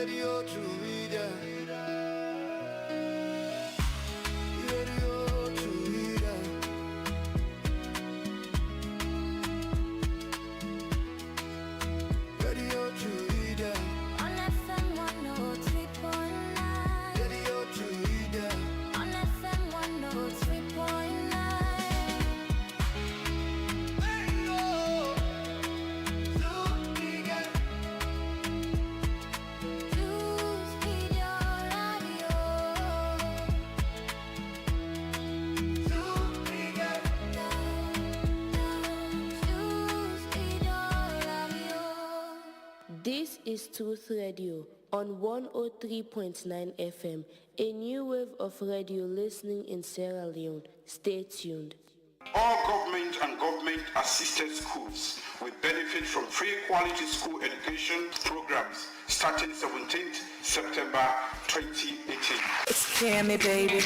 Radio to media. This is Truth Radio on 103.9 FM, a new wave of radio listening in Sierra Leone. Stay tuned. All government and government-assisted schools will benefit from free quality school education programs starting 17th September 2018. Scare me, baby.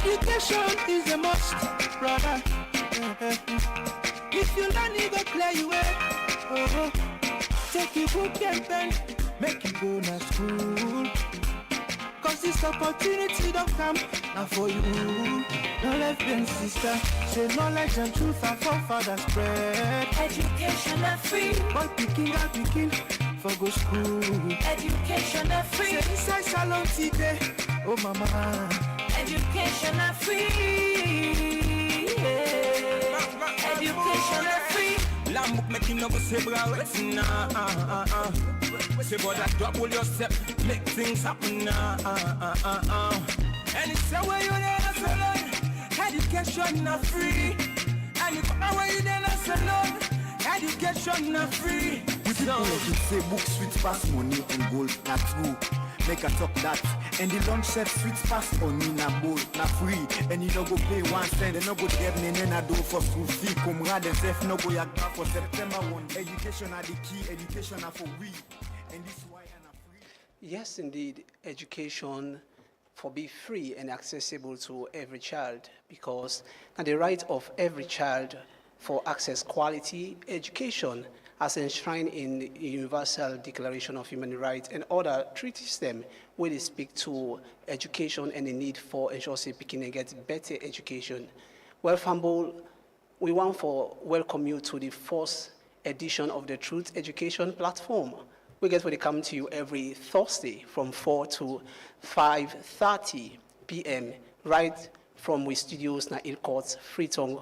Education is a must, brother. If you learn, it go clear you way. Take your book and pen, make you go to school. Cause this opportunity don't come now for you. No left and sister, say knowledge and truth and forefathers spread. Education are free. Boy picking up picking for go school. Education are free. Say inside salon today, oh mama. Education are free. Education are free. Lamb making no go say bra wet nah. Say brother double yourself, make things happen And it's the way you there salon. Education not free. And if the way you there salon, education not free. We people like say books sweet pass money and gold, not true. Make a talk that. And the lunch set sweet pass on me na bowl, na free. And you no go pay 1 cent, and no go get me na do for school fee. Comrade and self no go yak for September 1. Education are the key, education are for we. And this why and are free. Yes, indeed, education for be free and accessible to every child, because the right of every child for access quality education as enshrined in the Universal Declaration of Human Rights and other treaties them where they speak to education and the need for ensure people can get better education. Well, Fambol, we want to welcome you to the first edition of the Truth Education platform. We get to come to you every Thursday from 4 to 5:30 p.m. right from we studios na Ilcourt, Freetongue,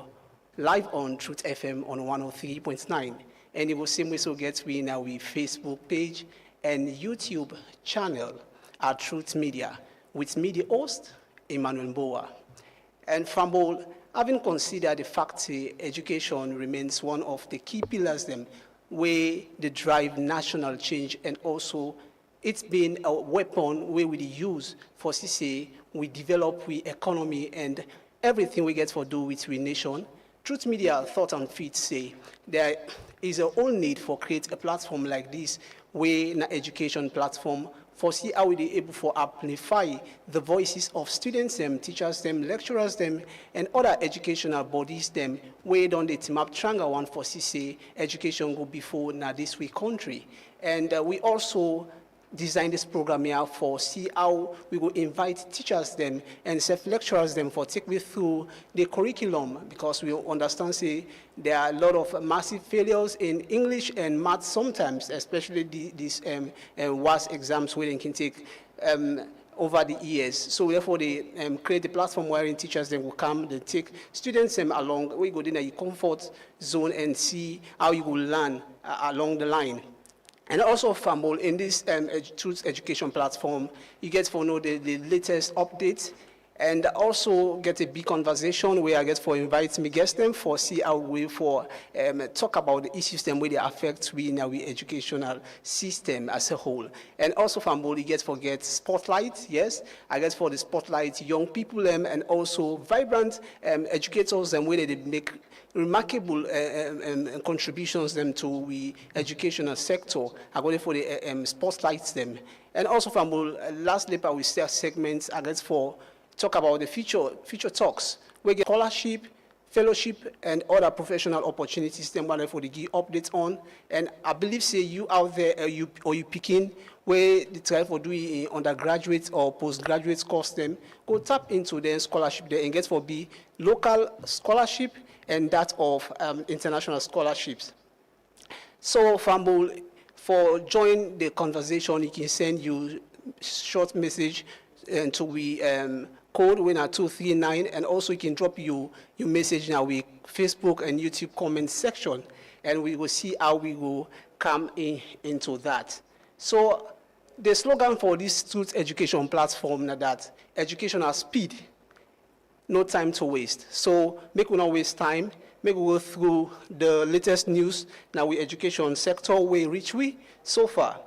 live on Truth FM on 103.9. And you will see we so get we now we Facebook page and YouTube channel at Truth Media with media host Emmanuel Boa. And Fambol, having considered the fact that education remains one of the key pillars them where they drive national change, and also it's been a weapon where we use for CCA, we develop we economy and everything we get for do with we nation. Truth Media thought and fit say there is a whole need for create a platform like this, where an education platform for see how we are able for amplify the voices of students, them, teachers, them, lecturers, them, and other educational bodies, them, where don't they team up tranga one for CC education go before now this week country. And we also design this program here for see how we will invite teachers them and self-lecturers them for take me through the curriculum, because we understand say there are a lot of massive failures in English and math sometimes, especially these WAS exams where they can take over the years. So therefore they create a platform wherein teachers then will come, they take students along, we go in a comfort zone and see how you will learn along the line. And also, Fambol, in this Truth Education platform, you get to know the latest updates, and also get a big conversation where I get for invite me guests them for see how we for talk about the issues them where they affect we in our educational system as a whole. And also, Fambol, you get for get spotlight. Yes, I get for the spotlight young people and also vibrant educators and where they make remarkable contributions them to the educational sector. I go for the spotlights them. And also, Fambol, lastly, we start segments I guess for talk about the future talks. We get scholarship, fellowship and other professional opportunities them one for the give updates on. And I believe say you out there you picking where the try for doing undergraduate or postgraduate course them, go tap into their scholarship there and get for be local scholarship and that of international scholarships. So Fambul, for join the conversation, you can send you short message to we code winner 239, and also you can drop your message now with Facebook and YouTube comment section, and we will see how we will come into that. So the slogan for this Truth Education platform is that education at speed, no time to waste. So make we not waste time, make we go through the latest news now with education sector where reach we so far.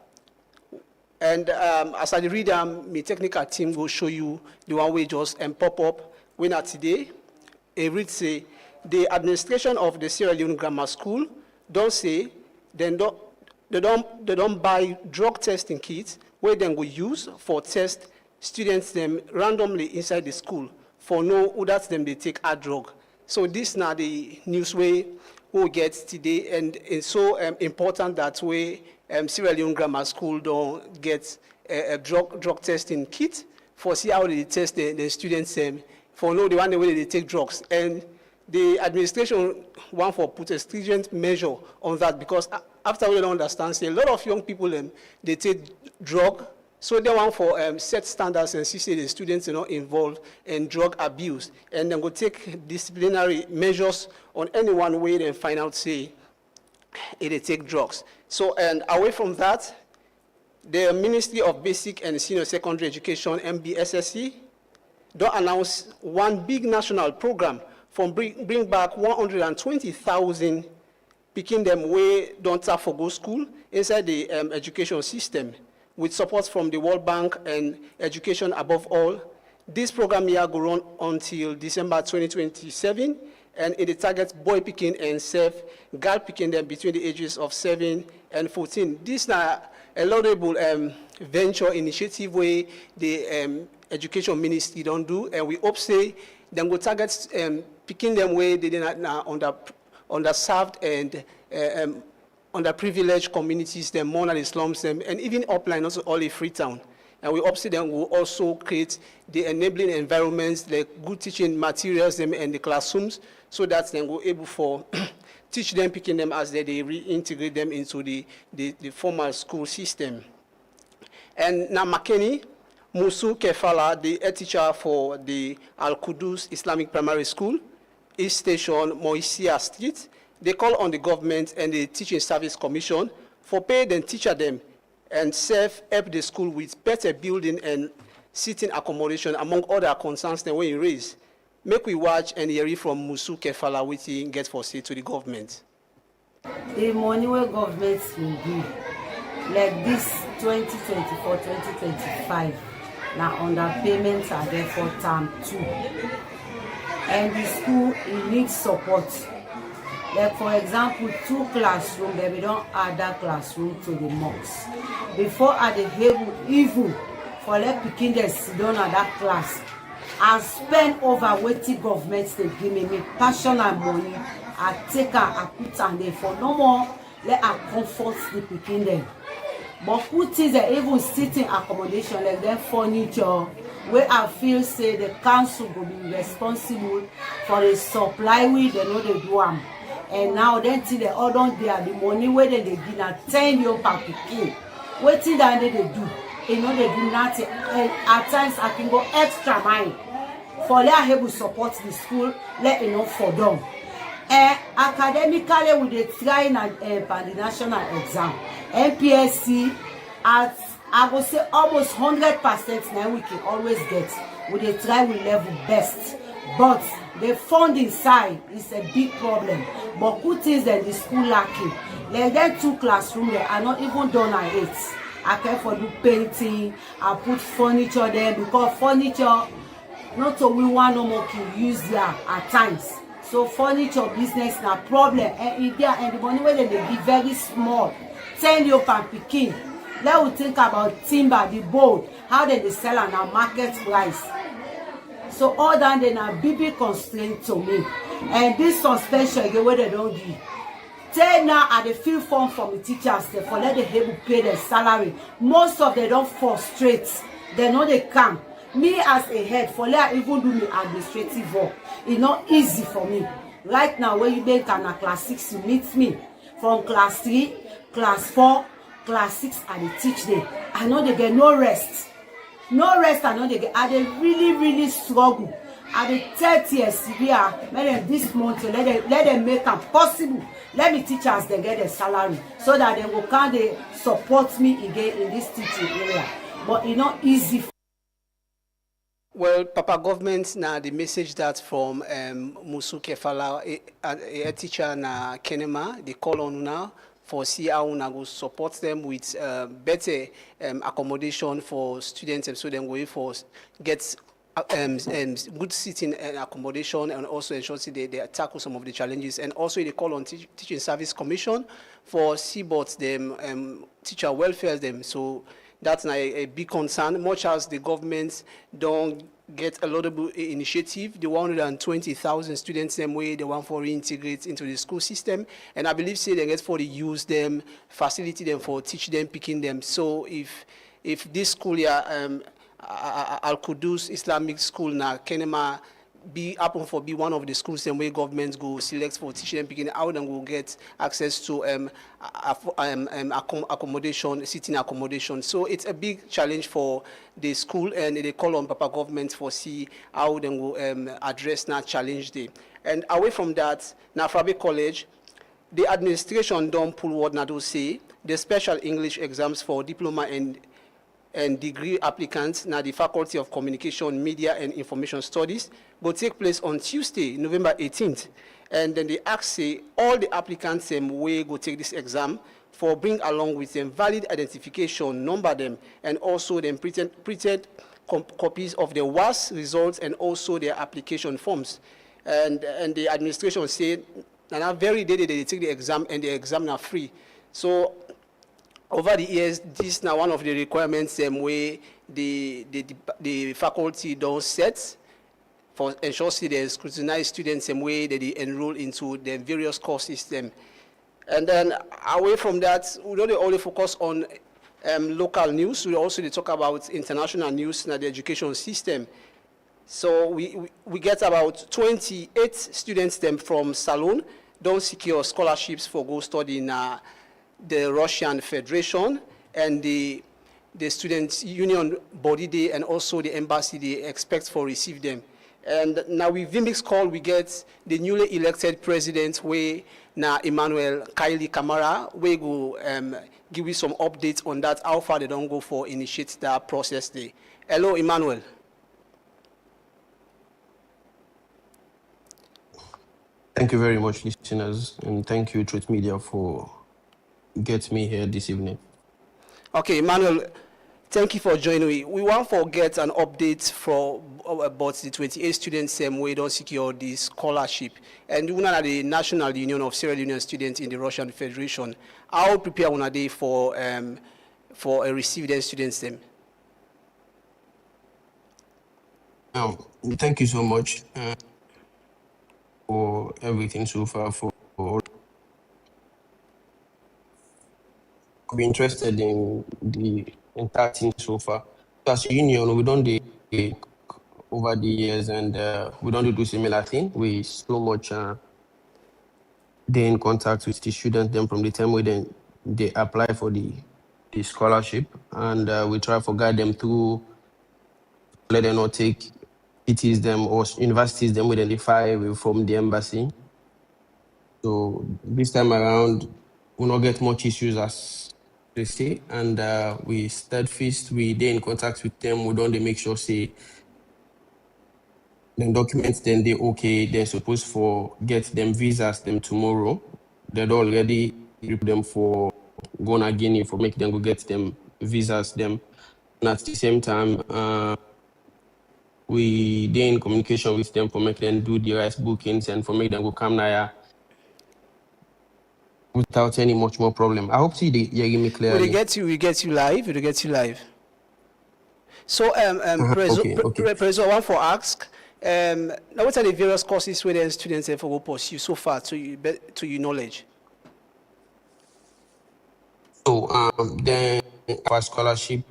And as I read my technical team will show you the one way just pop up when at today, it reads say the administration of the Sierra Leone Grammar School don't say they don't buy drug testing kits where they will use for test students them randomly inside the school for know who that's them they take a drug. So this now the news way we'll get today, and it's so important that way Sierra Leone Grammar School don't get a drug testing kit for see how they test the students for know the one way they take drugs. And the administration want for put a stringent measure on that, because after we don't understand, say a lot of young people they take drug, so they want for set standards and see say the students are not involved in drug abuse, and then go take disciplinary measures on anyone way and find out say they take drugs. So, and away from that, the Ministry of Basic and Senior Secondary Education, MBSSE, don't announce one big national program from bring back 120,000 picking them way don't have for go school inside the education system with support from the World Bank and Education Above All. This program here go run until December 2027, and it targets boy picking and girl picking them between the ages of 7 and 14. This is a laudable venture initiative where the education ministry don't do, and we hope say them go target picking them where they are now underserved and underprivileged communities, them more than the slums, them, and even upline, also all in Freetown. And we hope them will also create the enabling environments, the good teaching materials them in the classrooms, so that they will able for teach them, picking them as they reintegrate them into the formal school system. And now Makeni Musu Kefala, the head teacher for the Al-Qudus Islamic Primary School, East Station, Moisia Street, they call on the government and the Teaching Service Commission for pay and teacher them and help the school with better building and sitting accommodation, among other concerns that we raise. Make we watch and hear from Musu Kefala, which he gets for say to the government. The money where government will give, like this 2024-2025, now underpayments are there for term 2. And the school, it needs support. Like for example, 2 classrooms, that we don't add that classroom to the mosque. Before at the able even for let picking the sit down at that class, I spend over waiting governments they give me personal money. I take her, I put on there for no more. Let her comfort the picking them. But who is the even sitting accommodation like them furniture where I feel say the council will be responsible for the supply with they know they do them. And now then till the other day the money where they give na 10 years per pikin. Waiting that they do. You know they do nothing. And at times I can go extra mile for let able support the school, let enough for them. Academically we they try the national exam. MPSC at I would say almost 100% now we can always get. We they try we level best. But the funding side is a big problem. But who is that the school lacking? Like that 2 classrooms there are not even done at 8. I care for do painting, I put furniture there because furniture not so we want no more can use there at times. So furniture business na problem. And if there and the money where they be very small, 10 years per pikin. Let us think about timber, the board, how they sell on our market price. So all that then a big constraint to me. And this suspension again where they don't give. Tell now at the field form from the teachers they for let the able pay their salary. Most of them don't frustrate. They know they come. Me as a head for let even do me administrative work. It's not easy for me. Right now when you make a class 6, you meet me. From class 3, class 4, class 6 and they teach them. I know they get no rest. No rest, I know they get. And they really struggle. And the 30 years severe. Let them this month, let them make them possible. Let me teachers they get their salary so that they will come they support me again in this teaching area. But it's not easy. Well, Papa government now the message that from Musu Kefala, a teacher na Kenema, they call on now for see how una go support them with better accommodation for students, and so then going for get good sitting accommodation, and also ensure they tackle some of the challenges. And also they call on Teaching Service Commission for CBOT them teacher welfare them. So that's a big concern. Much as the government don't get a lot of initiative, the 120,000 students same way they want for reintegrate into the school system, and I believe say they get for the use them, facilitate them for teach them, picking them. So if this school year Al Qudus Islamic School na Kenema be happen for be one of the schools same way governments go select for teaching them picking out and will get access to accommodation, sitting accommodation. So it's a big challenge for the school, and they call on Papa government for see how they will address that challenge day. And away from that, now Frabe College, the administration don't pull what Nado say the special English exams for diploma and degree applicants now the Faculty of Communication, Media and Information Studies will take place on Tuesday, November 18th. And then they ask say all the applicants way go take this exam for bring along with them valid identification, number them, and also them printed copies of the WAS results and also their application forms. And the administration said now very day they take the exam and the exam are free. So over the years, this is now one of the requirements way the faculty don't set for ensure they scrutinize students same way that they enroll into the various course system. And then away from that, we don't only focus on local news. We also talk about international news in the education system. So we get about 28 students them from Salon don't secure scholarships for go study in the Russian Federation, and the Students' Union body day and also the embassy they expect for receive them. And now with Vimix call, we get the newly elected president, we now Emmanuel Kylie Kamara, we go give you some updates on that, how far they don't go for initiate that process day. Hello, Emmanuel. Thank you very much, listeners, and thank you, Truth Media, for getting me here this evening. Okay, Emmanuel, thank you for joining me. We want to get an update about the 28 students we don't secure the scholarship, and we are the National Union of Sierra Leonean Students in the Russian Federation. How prepare one day for receive their students them? Thank you so much for everything so far. For be interested in the entire thing so far. As a union, we don't do over the years, and we don't do similar thing. We so much they in contact with the students them from the time when they apply for the scholarship, and we try to guide them through, let them not take cities them or universities them we identify from the embassy. So this time around, we not get much issues as they say, and we steadfast, we they in contact with them, we don't they make sure say the documents then they okay, they're supposed for get them visas them tomorrow. They'd already prep them for going again for make them go get them visas them. And at the same time, we they in communication with them for make them do the right bookings and for make them go come now without any much more problem. I hope you give me clearly. We get you live. So, Okay. President, I want to ask, Now, what are the various courses where the students have go pursue so far to your knowledge? So then our scholarship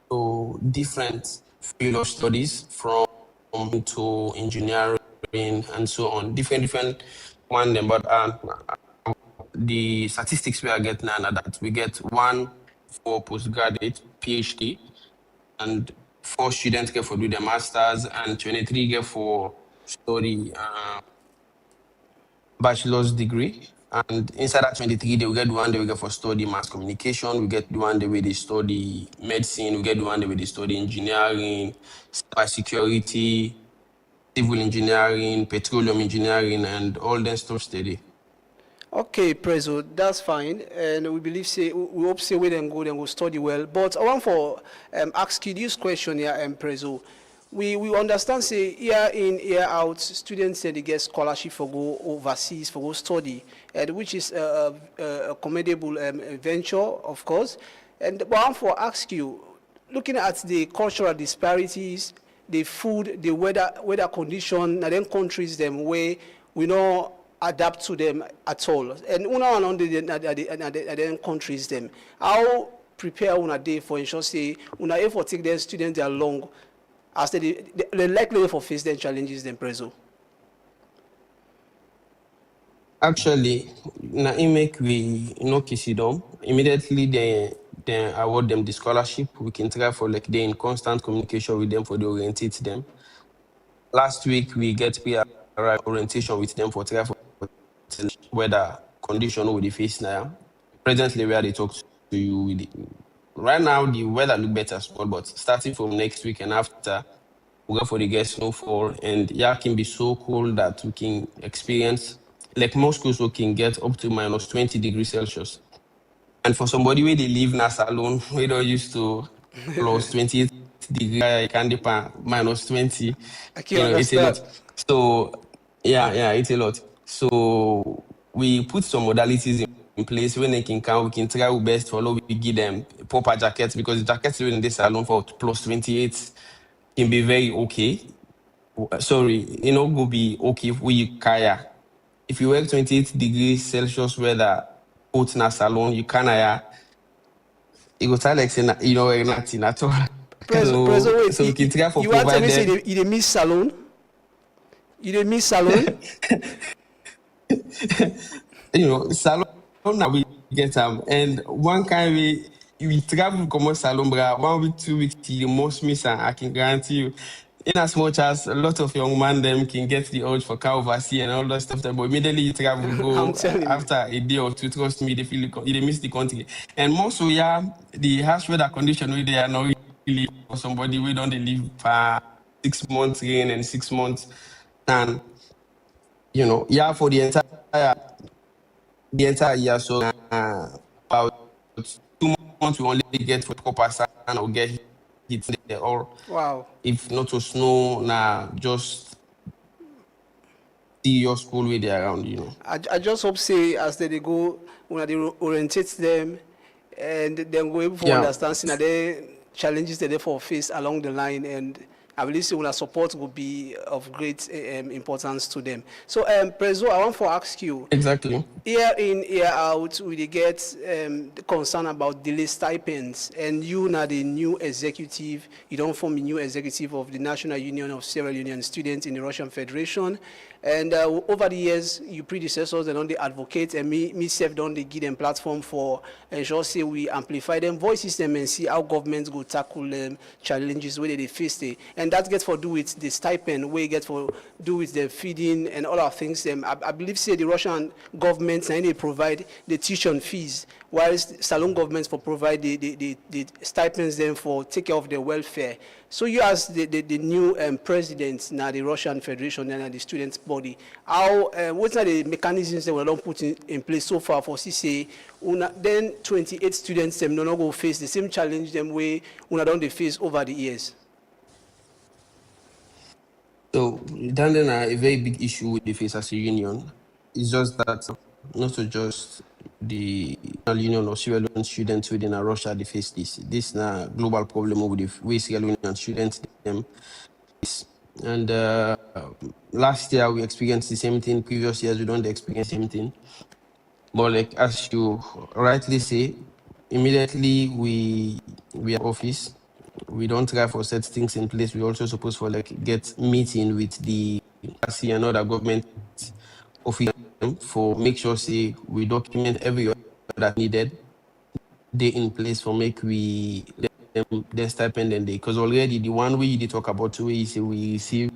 to different field of studies from to engineering and so on, different one them. But the statistics we are getting now are that we get 1 for postgraduate PhD, and 4 students get for do their masters, and 23 get for study bachelor's degree. And inside that 23, they will get the one they will get for study mass communication, we get the one where they study medicine, we get the one where they study engineering, cybersecurity, civil engineering, petroleum engineering, and all that stuff steady. Okay, Prezo, that's fine, and we believe we hope we then go study well. But I want for ask you this question here, Prezo. We understand say year in year out students they get scholarship for go overseas for go study, which is a commendable venture, of course. And but I want for ask you, looking at the cultural disparities, the food, the weather condition, and then countries them where we know adapt to them at all. And una on the countries them. How prepare una day for ensure say una effort take their students along as the likely for face their challenges them Prezo? Actually, na make we kiss them. Immediately they award them the scholarship. We can try for like they in constant communication with them for the orientate them. Last week we get orientation with them for try for weather condition with the face now. Presently where they talk to you with it. Right now the weather look better, but starting from next week and after, we go for the get snowfall, and can be so cold that we can experience, like most schools we can get up to minus 20 degrees Celsius. And for somebody where they live in a salon, we don't used to plus 28 degrees, can depend minus 20. It's a lot. So it's a lot. So we put some modalities in place when they can come. We can try our best for we give them proper jackets, because the jackets in this salon for plus 28 can be very okay. Sorry, go be okay if we kaya. If you wear 28 degrees Celsius weather out in a salon, you can it goes like saying nothing at all. Prezo, so we can try for you want to provide say them. you miss salon? You miss salon? Salon now we get and one kind we travel come salon bra 1 week, 2 weeks till the most miss, and I can guarantee you, in as much as a lot of young men them can get the urge for car overseas and all that stuff, but immediately you travel go after a day or two, trust me, they miss the country. And most so the harsh weather condition where they are not really for somebody we don't live for 6 months rain and 6 months, and for the entire year. So about 2 months we only get for proper sun or get hit there, or wow, if not to snow, just see your school way there around. I just hope say as they go when they orientate them and then go able to understand the challenges that they for face along the line, and I believe so when support will be of great importance to them. So, Prezo, I want to ask you. Exactly. Year in, year out, we get concern about delay stipends, and you now the new executive, you don't form a new executive of the National Union of Sierra Leonean Students in the Russian Federation. And over the years, your predecessors and on the advocate, and myself don't they give them platform for ensure say we amplify them voices them and see how governments go tackle them challenges where they face it. And that gets for do with the stipend, where get for do with the feeding and all our things. I believe say the Russian governments and they provide the tuition fees, whilst Salon governments for provide the stipends them for take care of their welfare. So you as the new president now the Russian Federation and the students body, how what are the mechanisms that we don't put in place so far for CCA? Then 28 students them no go face the same challenge them way una don't they face over the years. So then a very big issue with the face as a union. It's just that not to just the National Union of Sierra Leonean students within Russia they face this. This is a global problem with the way Sierra Leonean students them is And last year we experienced the same thing. Previous years we don't experience the same thing. But like as you rightly say, immediately we are office, we don't try for set things in place. We also supposed for like get meeting with the RC and other government office for make sure say we document every that needed. They in place for make we them stipend and they, because already the one we did talk about we receive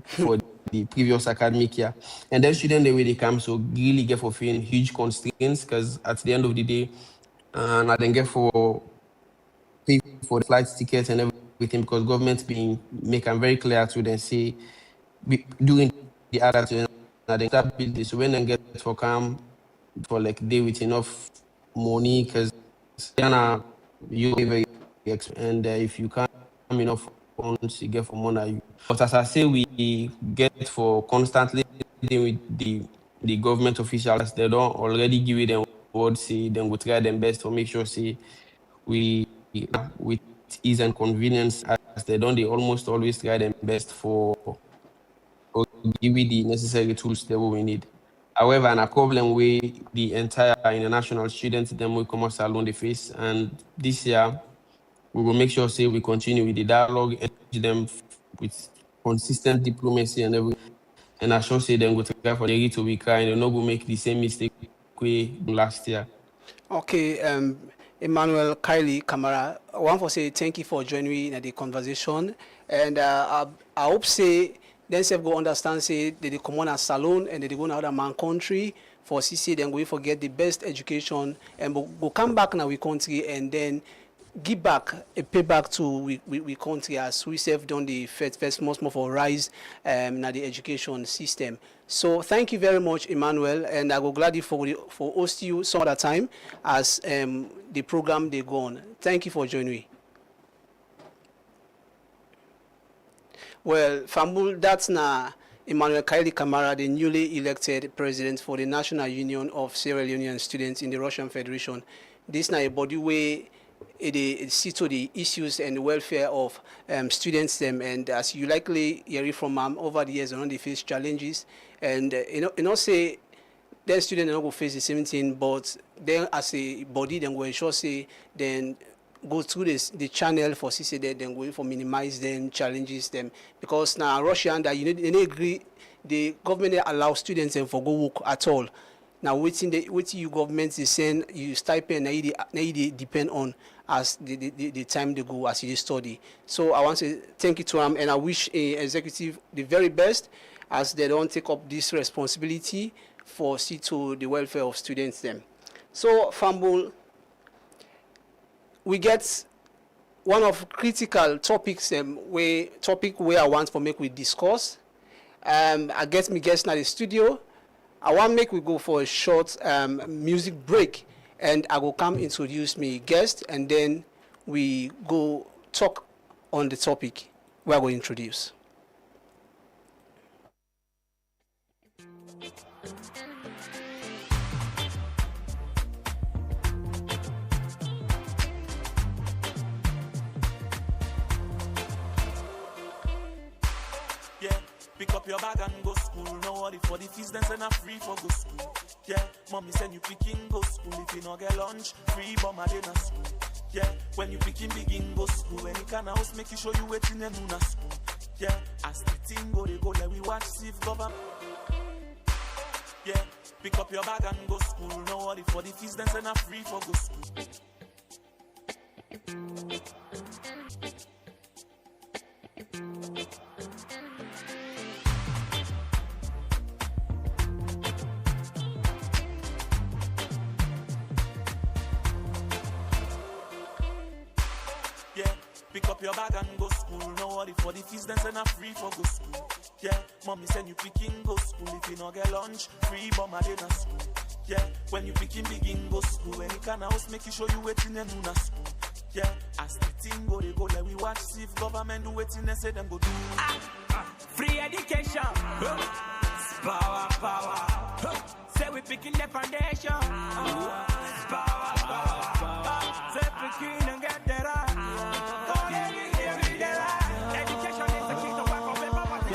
for the previous academic year, and then student the way they come so really get for feeling huge constraints because at the end of the day, and I then get for pay for the flight tickets and everything because government being make them very clear to them say during the other two and they start building so when they get for come for like day with enough money because you very and if you can't have enough funds you get for money. But as I say, we get for constantly dealing with the government officials. They don't already give them word say then we try them best to make sure say we with ease and convenience as they don't. They almost always try them best for give you the necessary tools that we need. However, in a problem where the entire international students them will come us along the face, and this year we will make sure say we continue with the dialogue and them with consistent diplomacy and everything. And I sure say them go try for the to be kind and not go make the same mistake we last year. Okay, Emmanuel Kylie Kamara, I want to say thank you for joining me in the conversation, and I hope say then self go understand say they come on a salon and they go another man country for CC then we forget the best education and go come back now we country and then give back a payback to we country as we have done the first most for rise na the education system. So thank you very much, Emmanuel, and I go gladly for host you some other time as the program they go on. Thank you for joining me. Well, Fambul, that's na Emmanuel Kylie Kamara, the newly elected president for the National Union of Sierra Leonean Students in the Russian Federation. This na a body where it see to the issues and the welfare of students them, and as you likely hear from over the years, they face challenges, and you know say their students don't go face the same thing, but then as a body then go ensure say then go through the channel for CC that then going for minimize them challenges them, because now Russia that you need agree the government allow students and for go work at all. Now waiting you government is saying you stipend now you depend on as the time they go as you study. So I want to thank you to them, and I wish a executive the very best as they don't take up this responsibility for see to the welfare of students them. So Fambul, we get one of critical topics where I want for make we discuss. I get me guests now the studio. I want make we go for a short music break, and I will come introduce me guest, and then we go talk on the topic we are going to introduce. Pick up your bag and go school. No worry for the fees, then send a free for go school. Yeah, mommy send you picking go school. If you no get lunch, free bomb at dinner school. Yeah, when you picking begin go school. Any kind of house make you show you waiting and na school. Yeah, as the thing go, they go let we watch see if government. Yeah, pick up your bag and go school. No worry for the fees, then send a free for go school. Pick up your bag and go school. No worry for the fees, then send a free for go school. Yeah, mommy send you picking go school. If you no get lunch, free bomb at dinner school. Yeah, when you picking begin go school. Any kind of house make you show you waiting and na school. Yeah, as the thing go, they go let we watch see if government do waiting and say them go do. Free education, power. Say we picking the foundation, power. Say picking and get there. Education is the key to work on paper.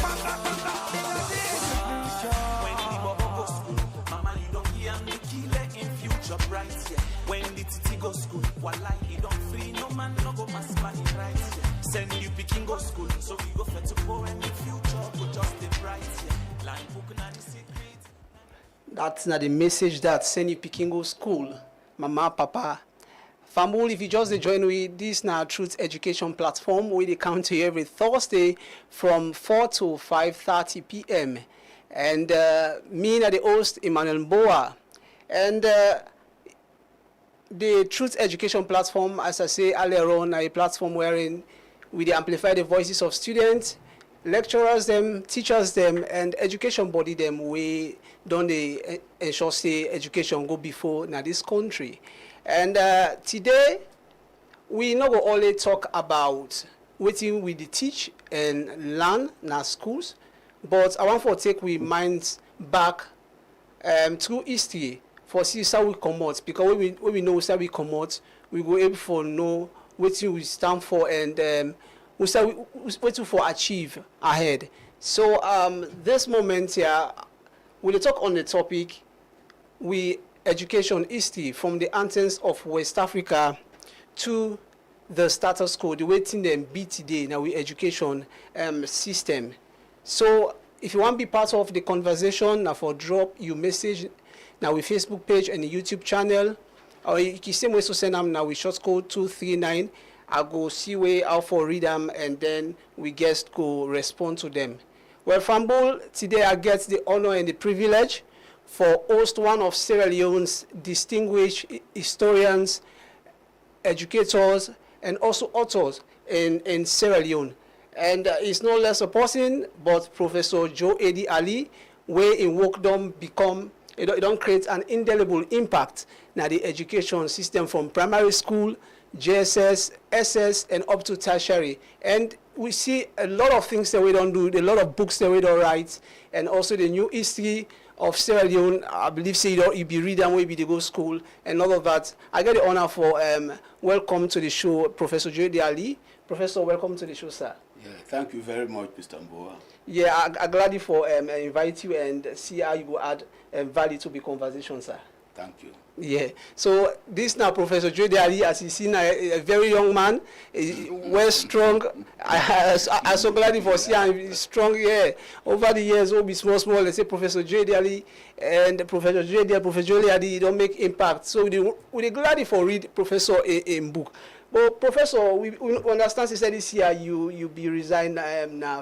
chop right, yeah. When the titi go school, walai, he don't free, no man no go mass money right, yeah. Send you picking go school, so we go for to go and the future go just the bright, yeah. Line book na the secret. That's not the message that send you picking go school, mama, papa. Family, if you just join with this now Truth Education platform, we come to you every Thursday from 4 to 5:30 p.m. And me and the host, Emmanuel Boa. And the Truth Education platform, as I say earlier on, a platform wherein we amplify the voices of students, lecturers them, teachers them, and education body them. We don't ensure say education go before now this country. And today, we not go only talk about what we teach and learn in our schools, but I want to take we minds back through history for see how we come out, because when we know how we come out, we go able to know what we stand for and what for achieve ahead. So this moment here, we'll talk on the topic, education history from the anthems of West Africa to the status quo, the way things them be today in our education system. So if you want to be part of the conversation, now for drop your message now with Facebook page and the YouTube channel, or you can same way to send them now with short code 239. I go see way how for read them and then we guest go respond to them. Well, Fambol, today I get the honor and the privilege for host one of Sierra Leone's distinguished historians, educators, and also authors in Sierra Leone. And it's no less a person, but Professor Joe Eddy Ali, where in work it don't create an indelible impact in the education system from primary school, JSS, SS, and up to tertiary. And we see a lot of things that we don't do, a lot of books that we don't write, and also the new history of Sierra Leone. I believe say you be read and maybe they go school and all of that. I get the honor for welcome to the show, Professor Joe Eddy Ali. Professor, welcome to the show, sir. Yeah, thank you very much, Mr. Mboa. Yeah, I'm glad for invite you and see how you go add value to the conversation, sir. Thank you. Yeah. So this now Professor Joe Eddy Ali, as you see now, a very young man, well strong. I'm so glad for seeing him strong. Yeah. Over the years, will be small. Let's say Professor Joe Eddy Ali and Professor Joe Ali don't make impact. So we're glad for read Professor a book. But Professor, we understand you said this year you be resigned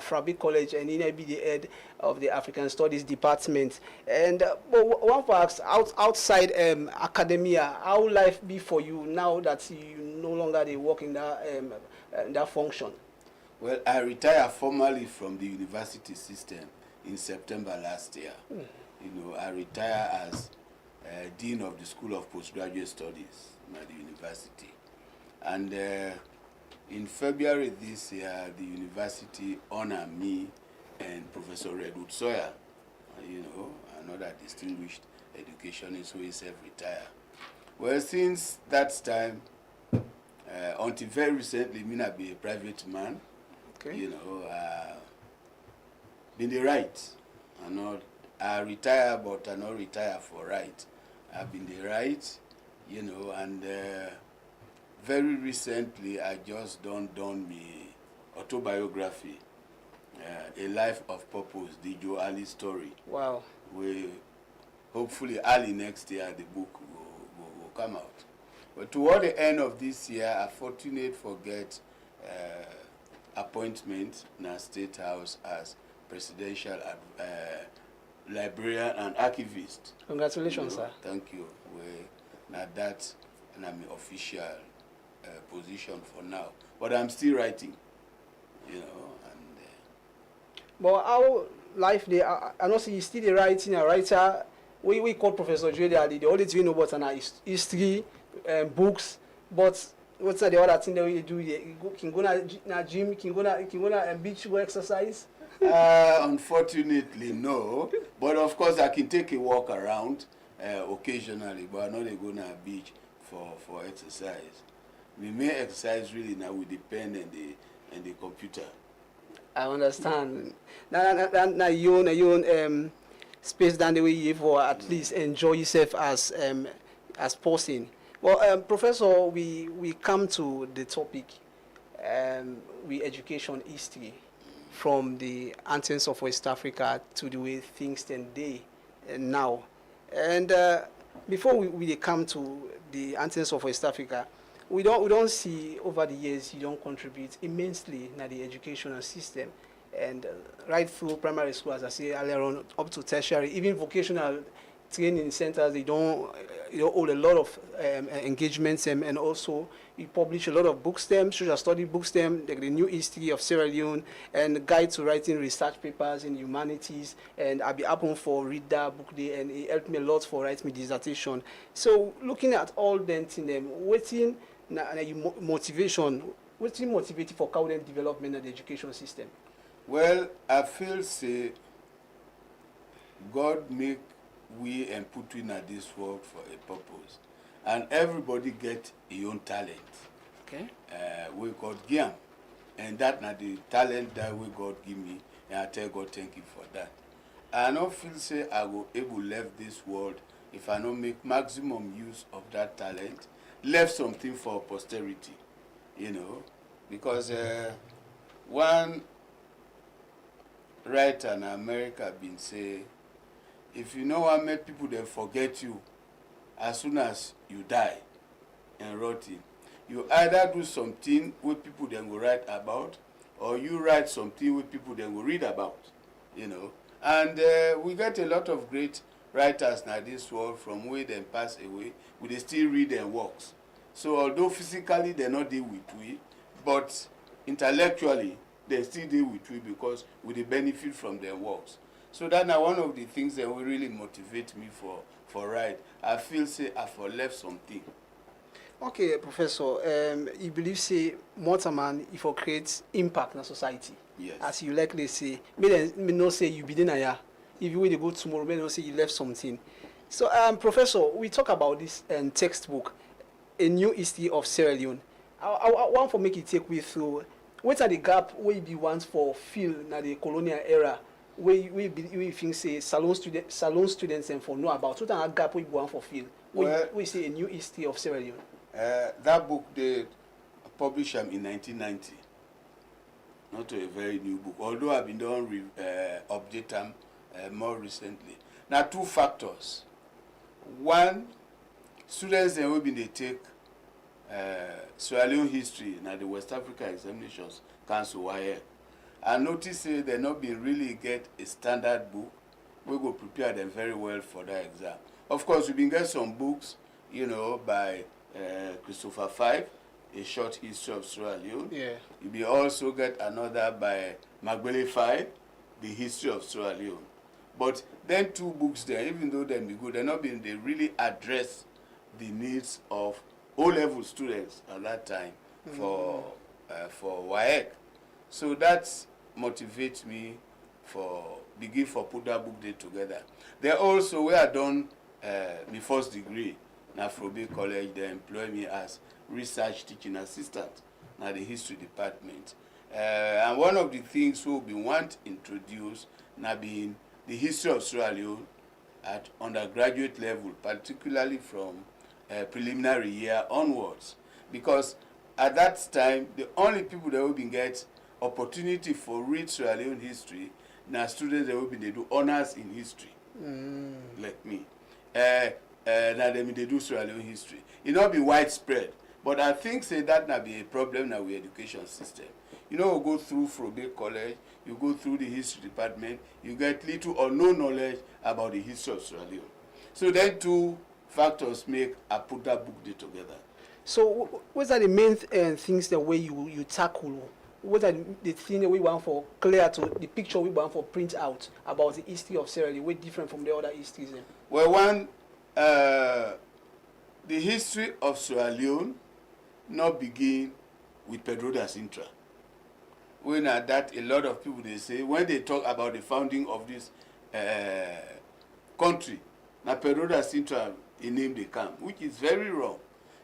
from Big College and you be the head of the African Studies Department. And but one for us outside academia, how life be for you now that you no longer they work in that function? Well, I retired formally from the university system in September last year. You know, I retired as Dean of the School of Postgraduate Studies at the university. And in February this year, the university honored me and Professor Redwood Sawyer, you know, another distinguished educationist who is self-retired. Well, since that time, until very recently, me not be a private man, okay. You know, been the right. I retire, but I not retire for right. I've been the right, you know, and very recently, I just done my autobiography, A Life of Purpose, the Joe Ali story. Wow. We hopefully early next year the book will come out. But toward the end of this year, I fortunate for get appointment in our State House as presidential librarian and archivist. Congratulations, you know, sir. Thank you. Now that and I'm official position for now, but I'm still writing, you know. And but how life there? I know see you still writing a writer. We call Professor Joe Eddy Ali. The only thing you know about is history, books. But what's the other thing that we do? You can go na gym, can go na beach go exercise. Unfortunately, no. But of course, I can take a walk around occasionally. But I'm not going to beach for exercise. We may exercise really now with the pen and the computer. I understand. Now you own space down the way you for at least enjoy yourself as as pausing. Well, Professor, we come to the topic, we education history, from the anthems of West Africa to the way things stand today and now. And before we come to the anthems of West Africa, we don't see over the years you don't contribute immensely in the educational system, and right through primary school, as I say earlier on, up to tertiary, even vocational training centers, they don't hold a lot of engagements, and also we publish a lot of books, social study books, like the New History of Sierra Leone and Guide to Writing Research Papers in Humanities, and I be open for Reader Book Day, and it helped me a lot for writing my dissertation. So looking at all them things, waiting motivation, what's motivated for current development of the education system? Well, I feel say God make we and put in at this world for a purpose, and everybody get a own talent. Okay. We God give 'em, and that na the talent that we God give me, and I tell God thank you for that. I don't feel say I will able left this world if I don't make maximum use of that talent, left something for posterity, because one writer in America been say, if you know what make people then forget you as soon as you die and rotting, you either do something where people then will write about, or you write something where people then will read about, And we get a lot of great writers now this world from where they pass away, we they still read their works. So although physically they not deal with we, but intellectually they still deal with we because we they benefit from their works. So that's one of the things that will really motivate me for write. I feel say I for left something. Okay, Professor, you believe say Mortaman if it creates impact in society? Yes. As you likely say, me not say you be in a if you will go tomorrow, me not say you left something. So, Professor, we talk about this textbook, A New History of Sierra Leone. I want to make it take we through. What are the gap where you be want for fill in the colonial era? We think say salon students and for know about what are gap we want for fill. We say A New History of Sierra Leone. That book they published in 1990. Not a very new book, although I've been done update them more recently. Now, two factors. One, students they will be they take Sierra Leone history now the West Africa Examinations Council WAEC. I notice they not been really get a standard book. We go prepare them very well for that exam. Of course, we been get some books, by Christopher Five, A Short History of Sierra Leone. Yeah. You be also get another by Magbele Five, The History of Sierra Leone. But then two books there, even though they be good, they really address the needs of O-level students at that time for WAEC. So that motivates me for put that book day together. They also, where I done my first degree in Afrobe College, they employ me as research teaching assistant in the history department. And one of the things we want to introduce now being the history of Sierra Leone at undergraduate level, particularly from preliminary year onwards, because at that time the only people that will be get opportunity for read Sierra Leone history now students that will be they do honors in history, like me. Now they do Sierra Leone history. It not be widespread, but I think say that now be a problem now with education system. We go through Frobe College, you go through the history department, you get little or no knowledge about the history of Sierra Leone. So then two factors make I put that book day together. So what are the main things the way you tackle? What are the things that we want for clear to the picture we want for print out about the history of Sierra Leone, way different from the other histories? Well, one, the history of Sierra Leone not begin with Pedro da Sintra. When at that, a lot of people they say when they talk about the founding of this country, now Pedro da Sintra a name they come, which is very wrong,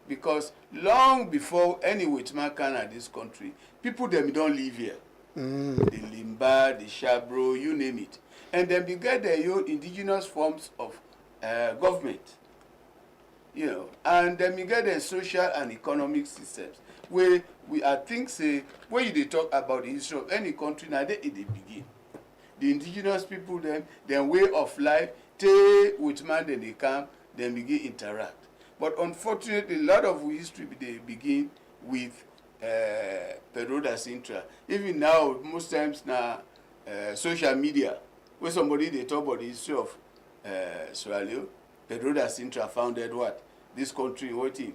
because long before any Whitman can at this country, people them don't live here. The Limba, the Shabro, you name it, and then they get their own indigenous forms of government. you know, and then we get the social and economic systems where I think say when you dey talk about the history of any country, now they begin. The indigenous people them way of life, they with man then they come, then begin interact. But unfortunately, a lot of history they begin with Pedro da Sintra. Even now, most times now, social media, where somebody they talk about the history of Sierra Leone, Pedro da Sintra founded what? This country, what in?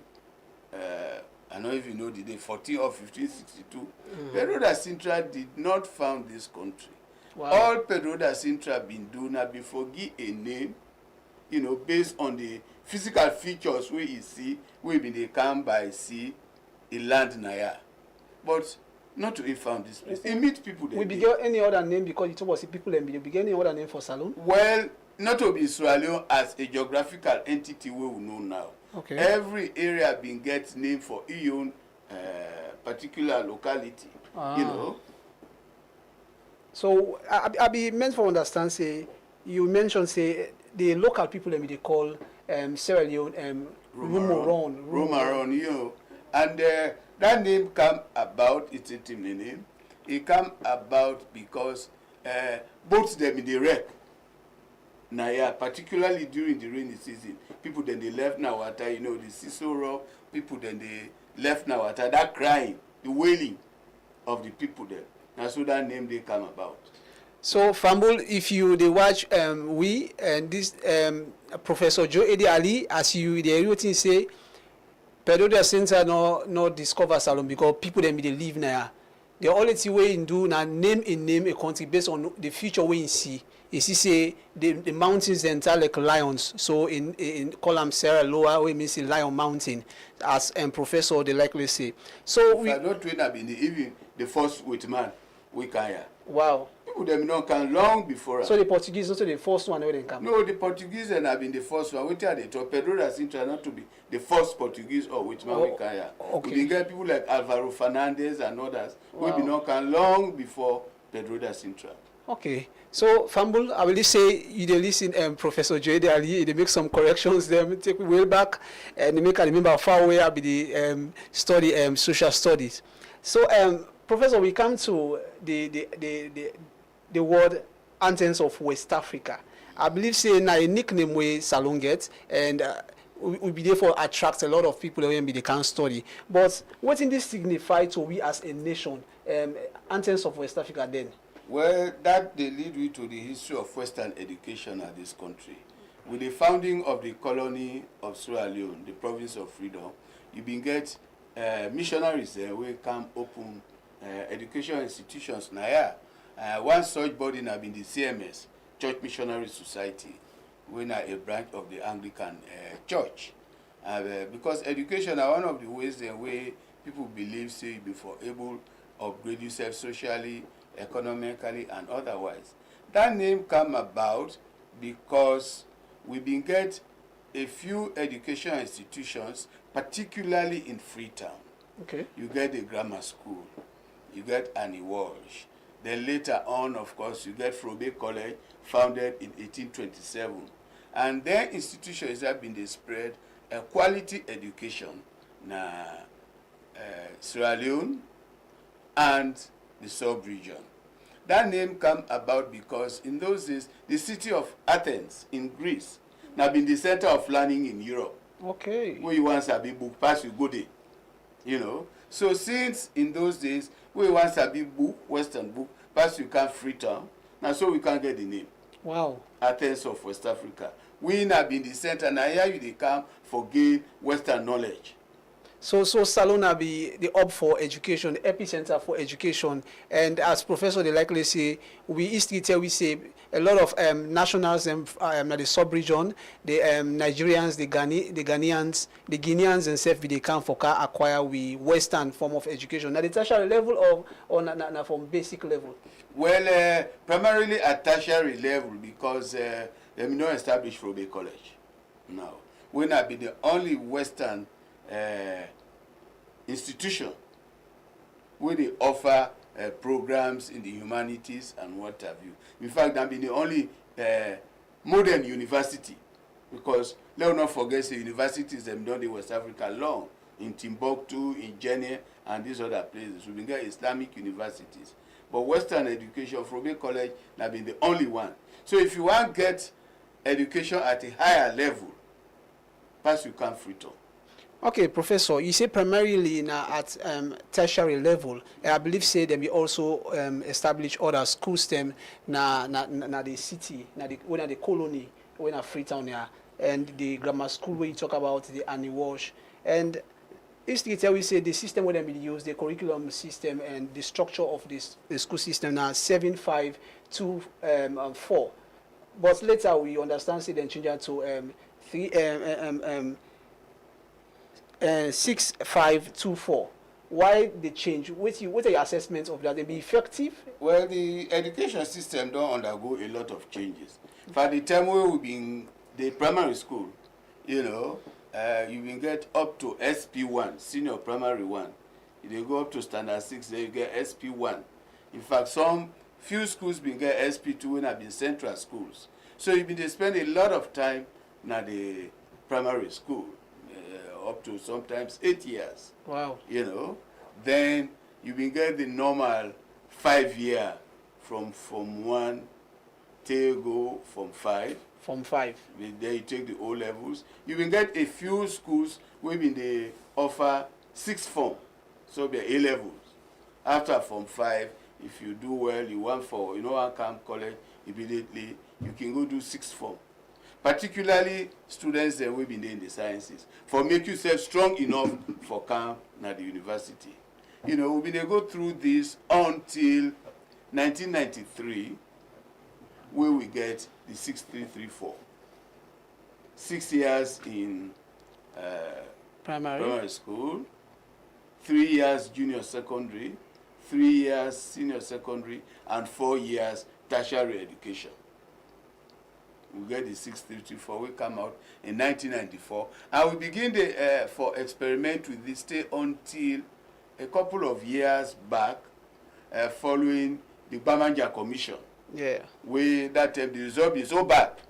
I don't even know the day, 14 or 1562. Pedro da Sintra did not found this country. Wow. All Pedro da Sintra been doing now before give a name, you know, based on the physical features where you see, where they come by see, a land naya. But not to found this place. He meet people there. We began any other name because you talk about people and we began any other name for Salone? Well, not to be Sierra Leone as a geographical entity we will know now. Okay. Every area been get name for its own particular locality. You know. So I be meant for understand say you mentioned say the local people they call Sierra Leone Romaron, you know. And that name come about, it's a team name. It come about because boats them in the wreck. Now, yeah, particularly during the rainy season, people then they left Nawata, you know, the sea so rough, people then they left Nawata, that crying, the wailing of the people there. And so that name they come about. So, Fambul, if you they watch we and this Professor Joe Edi Ali, as you the everything say, Pedro da Sintra no discover Salone because people then be they live now. The only thing we do now name a country based on the future we see. Is he say the mountains enter like lions. So in column Sierra Lower we mean Lion Mountain, as Professor they likely say. So we not train have been even the first with man we can. Wow. People them don't come long before us. So the Portuguese also the first one where they come. No, the Portuguese and have been the first one. We tell they talk Pedro da Sintra not to be the first Portuguese or which man we can. Okay. We get people like Alvaro Fernandez and others. Wow. We been not come long before Pedro da Sintra. Okay. So, Fambul, I will just say you dey listen Professor J.D. Ali, they make some corrections, them take me way back, and they make I remember far away I be the study social studies. So, Professor, we come to the word anthems of West Africa. I believe say na a nickname where Salone gets, and we be therefore attract a lot of people when they can study. But what in this signify to we as a nation, anthems of West Africa then? Well, that they lead you to the history of Western education at this country. With the founding of the colony of Sierra Leone, the province of Freedom, you been get missionaries there who come open education institutions. Now, yeah, one such body have been the CMS, Church Missionary Society, we are a branch of the Anglican Church. Because education are one of the ways the way people believe say before able to upgrade yourself socially, economically and otherwise. That name come about because we been get a few education institutions, particularly in Freetown. Okay. You get the grammar school, you get Annie Walsh. Then later on, of course, you get Frobe College, founded in 1827. And their institutions have been spread a quality education na Sierra Leone and the sub-region. That name come about because in those days, the city of Athens in Greece now been the center of learning in Europe. Okay. Where you want to be book, pass you go there. You know. So since in those days, where you want to be book, Western book, pass you can Freetown. Now so we can get the name. Wow. Athens of West Africa. We now been the center. Now here you they come for gain Western knowledge. So Salone be the hub for education, the epicenter for education, and as Professor they likely say, we history tell we say a lot of nationals in the sub-region, the Nigerians, the Ghanaians, the Guineans and self they come for acquire we Western form of education. Now the tertiary level or from basic level. Well, primarily at tertiary level because they not established Frobe College. Now we not be the only Western institution where they offer programs in the humanities and what have you. In fact, I'm the only modern university Because let's not forget the universities them done in West Africa long, in Timbuktu, in Guinea, and these other places. We get Islamic universities. But Western education, Frobe College, have been the only one. So if you want to get education at a higher level, pass you can Freetown. Okay, Professor, you say primarily now at tertiary level. I believe say them you also establish other schools them na the city, na the colony, when a Freetown here, and the grammar school where you talk about the Annie Walsh. And history we say the system where they use the curriculum system and the structure of this the school system now 7-5-2-4. But later we understand say then change that to 6-5-2-4. Why the change? What are your assessments of that? They be effective? Well, the education system don't undergo a lot of changes. For the time where we've been the primary school, you know, you can get up to SP1, senior primary 1. If they go up to standard 6, then you get SP1. In fact, some few schools been get SP2 when have been central schools. So you been spend a lot of time in the primary school, up to sometimes 8 years. Wow. You know, then you been get the normal 5 year from 1 till go from 5. From 5. Then you take the O levels. You will get a few schools where they offer 6th form, so be A levels. After Form 5, if you do well, you want for one camp college immediately, you can go do 6th form. Particularly students that will be in the sciences, for make yourself strong enough for camp at the university. You know, we've been go through this until 1993, where we get the 6334. 6 years in primary school, 3 years junior secondary, 3 years senior secondary, and 4 years tertiary education. We get the 6334. We come out in 1994, and we begin for experiment with this stay until a couple of years back, following the Bamanja Commission. Yeah. We that the result is so bad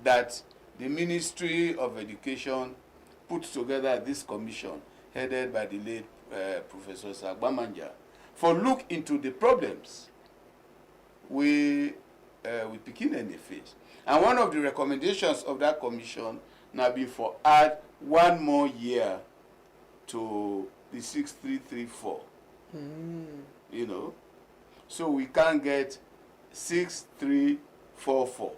that the Ministry of Education put together this commission headed by the late Professor Sagbamanja for look into the problems we begin in the face. And one of the recommendations of that commission now be for add 1 more year to the 6334. You know, so we can get 6344.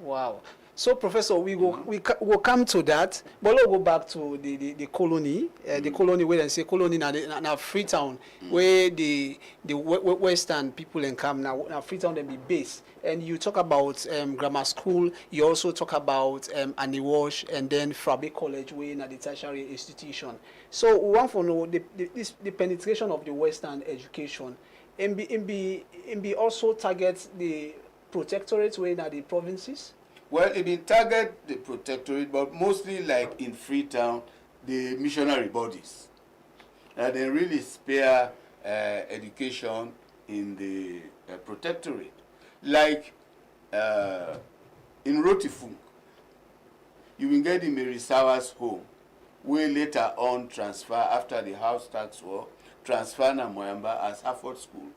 Wow. So, Professor, we will come to that, but let's go back to the colony, the colony where they say colony now Freetown, where the Western people in come now Freetown they be based. And you talk about grammar school, you also talk about Annie Walsh, and then Frobe College, where na the tertiary institution. So, we want to know the penetration of the Western education, and be also target the protectorate where na the provinces. Well, it been target the protectorate, but mostly like in Freetown, the missionary bodies. They really spare education in the protectorate. Like in Rotifunk, you will get the Mary Sowers home, where later on transfer after the house tax war, transfer na Moyamba as Harvard School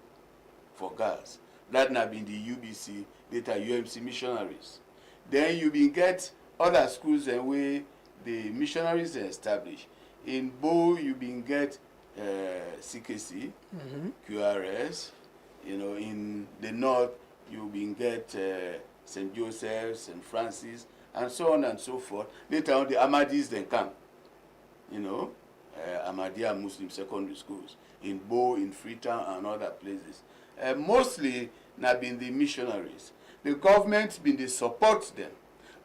for girls. That now been the UBC, later UMC missionaries. Then you will get other schools and where the missionaries are established. In Bo, you will get CKC, QRS. You know, in the north, you will get St. Joseph's, St. Francis, and so on and so forth. Later on, the Ahmadis then come. You know, Ahmadiyya Muslim secondary schools in Bo, in Freetown, and other places. Mostly, now been the missionaries. The government been they support them.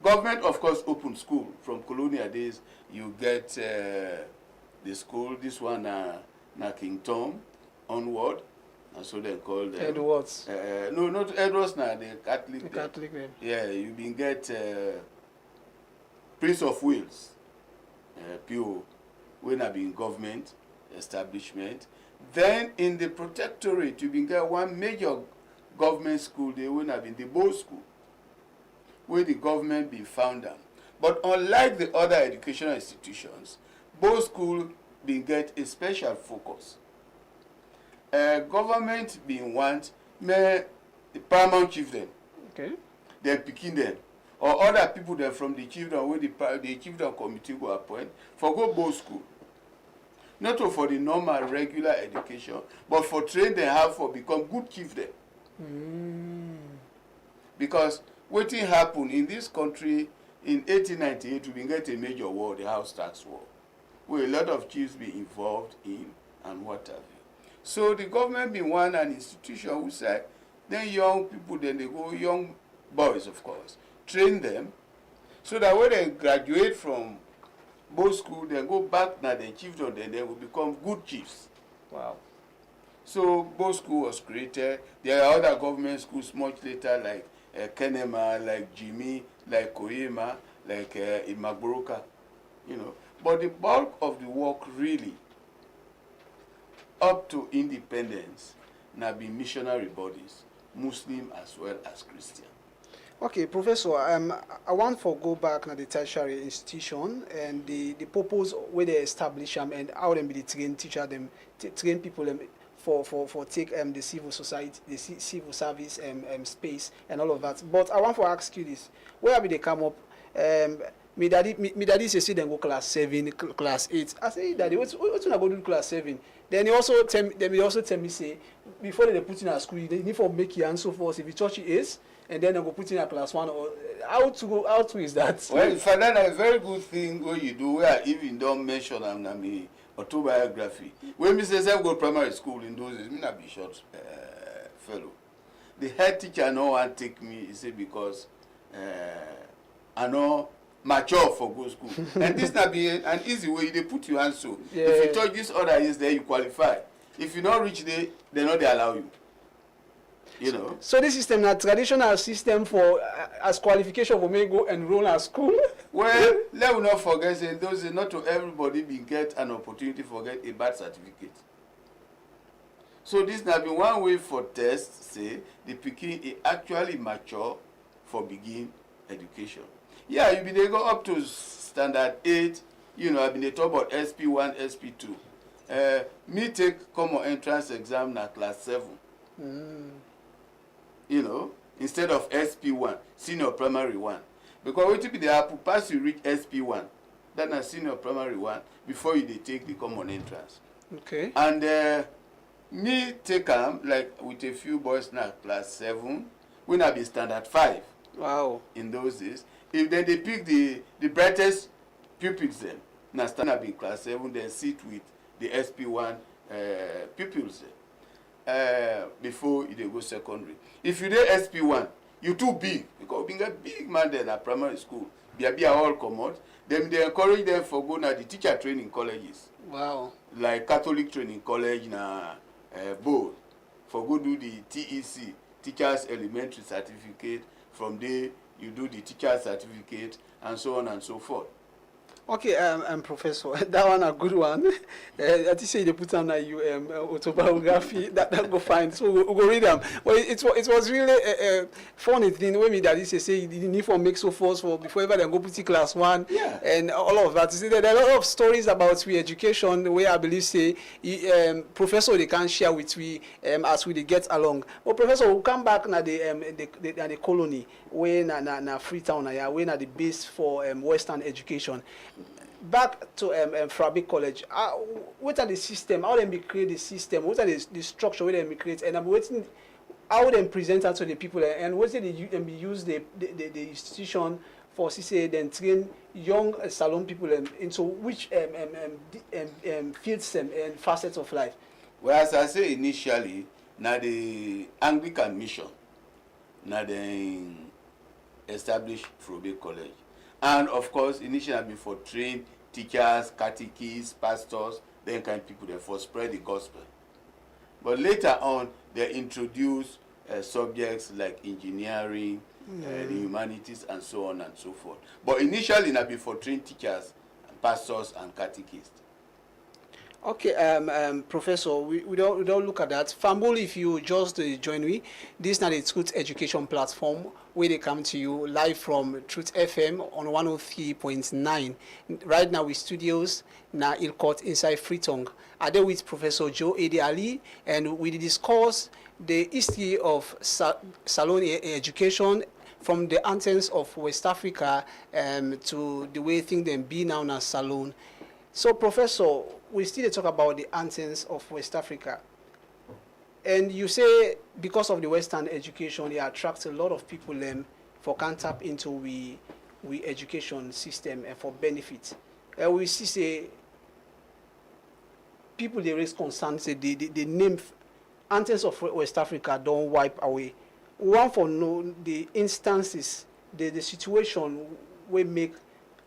Government, of course, open school. From colonial days, you get the school, this one na King Tom onward, and so they call them. Edwards. No, not Edwards now, the Catholic. The Catholic name. Yeah, you been get Prince of Wales, PO, when have been government establishment. Then in the protectorate, you been get one major government school, they would have been the Bow School, where the government be found them. But unlike the other educational institutions, both schools been get a special focus. Government been want the paramount chieftain, Okay. then picking them, or other people then from the chieftain where the chieftain committee go appoint for go both school. Not only for the normal regular education, but for train them how for become good chieftain. Because wetin happen in this country in 1898 we bin get a major war, the house tax war, where a lot of chiefs be involved in and what have you. So the government bin want an institution who say then young people, then they go, young boys of course, train them so that when they graduate from both school, they go back na the chiefdom, then they will become good chiefs. Wow. So both school was created. There are other government schools much later like Kenema, like Jimmy, like Koyema, like Imagboroka, you know. But the bulk of the work really up to independence now be missionary bodies, Muslim as well as Christian. Okay, Professor, I want to go back to the tertiary institution and the purpose where they establish them and how them be the train teacher them, train people for take the civil society, the civil service space and all of that. But I want to ask you this: where have they come up? Me daddy say them go class 7, class 8. I say, Daddy, what's when I go do class 7? Then he also tell me say before they put in a school, they need to make your answer for us if the church is, and then they go put in a class 1 or how to is that? Well, for that a very good thing what you do where I even don't mention am na me autobiography. When me say go primary school in those days, me not be short fellow. The head teacher no want take me, he say because I know mature for go school. And this not be an easy way they put you hand so. Yeah. If you touch this other years there you qualify. If you not reach there, they not they allow you. You know. So this system na traditional system for as qualification for me go enroll at school. Well, let me not forget say those not to everybody be get an opportunity for get a birth certificate. So this now be one way for test say the pikin is actually mature for begin education. Yeah, you be they go up to standard 8, you know, I been they talk about SP1, SP2. Me take common entrance exam na class 7. You know, instead of SP1, senior primary 1. Because what be the apple pass you reach SP1, then a senior primary 1 before you they take the common entrance. Okay. And me take like with a few boys now class 7, when I be standard 5. Wow. In those days. If then they pick the brightest pupils then, now stand up in class 7, then sit with the SP1 pupils then, before they go secondary. If you dey SP1, you too big, because being a big man then at primary school, be all come out, then they encourage them for go na the teacher training colleges. Wow. Like Catholic training college na both, for go do the TEC, Teachers Elementary Certificate. From there, you do the teacher certificate and so on and so forth. Okay, Professor, that one a good one. I think say they put on a autobiography that go fine. So we go read them. Well, it was really a funny thing when me daddy say you need to make so force for before ever then go put class 1. Yeah. And all of that. See, there are a lot of stories about we education where I believe say Professor they can share with we as we get along. But Professor, we'll come back na the colony where na Freetown where na the base for Western education. Back to Frabic College. What are the system? How them be create the system? What are the structure where them be create? And I'm waiting how them present that to the people. And what they use the institution for say then train young salon people into which fields and facets of life. Well, as I say initially, now the Anglican mission, now they established Frabic College. And of course, initially before train teachers, catechists, pastors, then kind of people there for spread the gospel. But later on, they introduced subjects like engineering, the humanities, and so on and so forth. But initially, now before train teachers, pastors, and catechists. Okay, Professor, we don't look at that. Fambul, if you just join me, this is not the Truth Education platform where they come to you live from Truth FM on 103.9. Right now, with studios na Ilkot inside Freetongue. I there with Professor Joe Edi Ali, and we discuss the history of Salone education from the anthems of West Africa to the way things then be now as Salone. So, Professor, we still talk about the anthems of West Africa. And you say because of the Western education, they attract a lot of people for can tap into we education system and for benefit. We see say people they raise concerns, say the name anthems of West Africa don't wipe away. We want for know the instances, the situation we make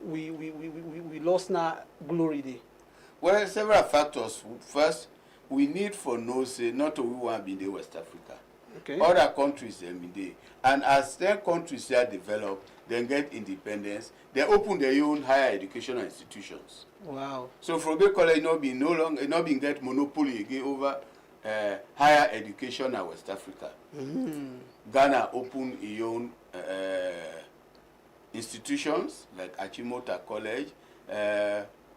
we lost now glory there. Well, several factors. First, we need for no say not we want to be in West Africa. Okay. Other countries in there. And as their countries are developed, then get independence, they open their own higher educational institutions. Wow. So Frobe College no longer get monopoly again over higher education in West Africa. Ghana open its own institutions like Achimota College.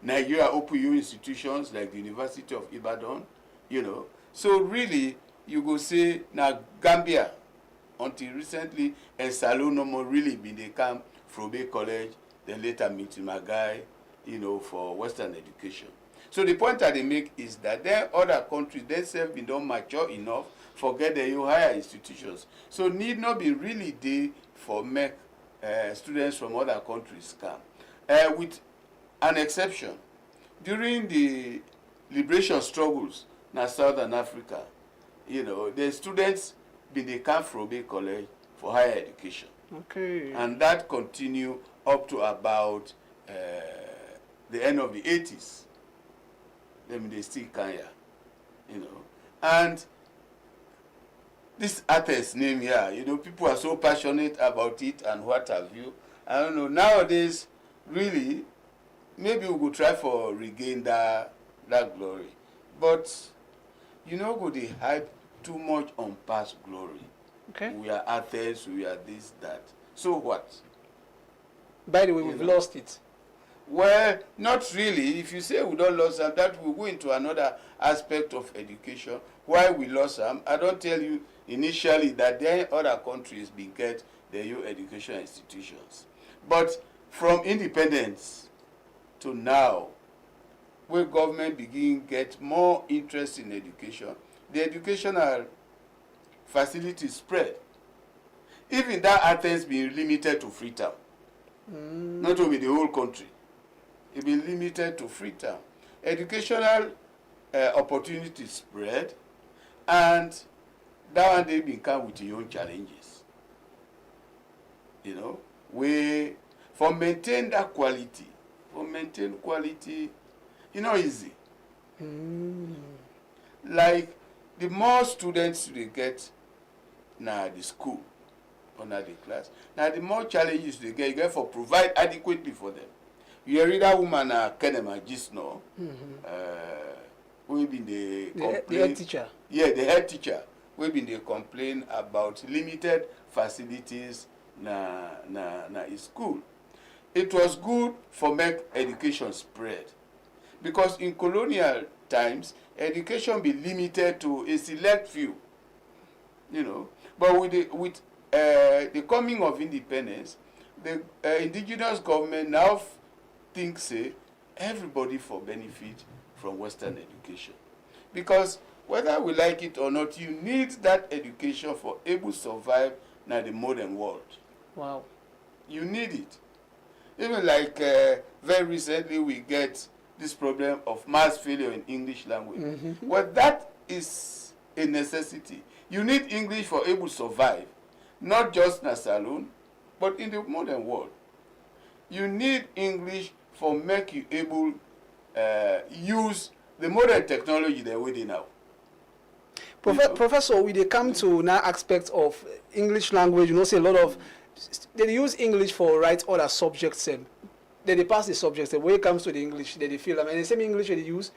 Nigeria open your institutions like the University of Ibadan, you know. So really, you go say now Gambia, until recently, and Salone no more really been they come from Bay College, then later meet Magai, you know, for Western education. So the point that they make is that there other countries themselves been don't mature enough for get their higher institutions. So need not be really there for make students from other countries come. With an exception, during the liberation struggles in Southern Africa, you know, the students they come from Bay College for higher education. Okay. And that continue up to about the end of the 80s. Then they still can here, you know. And this artist name here, you know, people are so passionate about it and what have you. I don't know, nowadays, really, maybe we could try for regain that glory. But you know, go they hype too much on past glory. Okay. We are atheists, we are this, that. So what? By the way, we've lost it. Well, not really. If you say we don't lose them, that will go into another aspect of education. Why we lost them? I don't tell you initially that there are other countries being get their new education institutions. But from independence to now, where government begin get more interest in education, the educational facilities spread. Even that Athens being limited to Freetown, not only the whole country, it been limited to Freetown. Educational opportunities spread, and that one they been come with your own challenges. You know, we for maintain that quality, you know, easy. Like the more students they get now the school or now the class, now the more challenges they get for provide adequately for them. You read that woman Kenema just now, we been the head teacher. Yeah, the head teacher. We been they complain about limited facilities na his school. It was good for make education spread, because in colonial times education be limited to a select few, you know. But with the coming of independence, the indigenous government now thinks say everybody for benefit from Western education, because whether we like it or not, you need that education for able to survive now the modern world. Wow. You need it. Even like very recently we get this problem of mass failure in English language. Well, that is a necessity. You need English for able to survive, not just in a saloon, but in the modern world. You need English for make you able use the modern technology they're with now. Professor, we they come to now aspect of English language. You know, say a lot of they use English for write other subjects. they pass the subjects. When it comes to the English, they feel, and the same English they use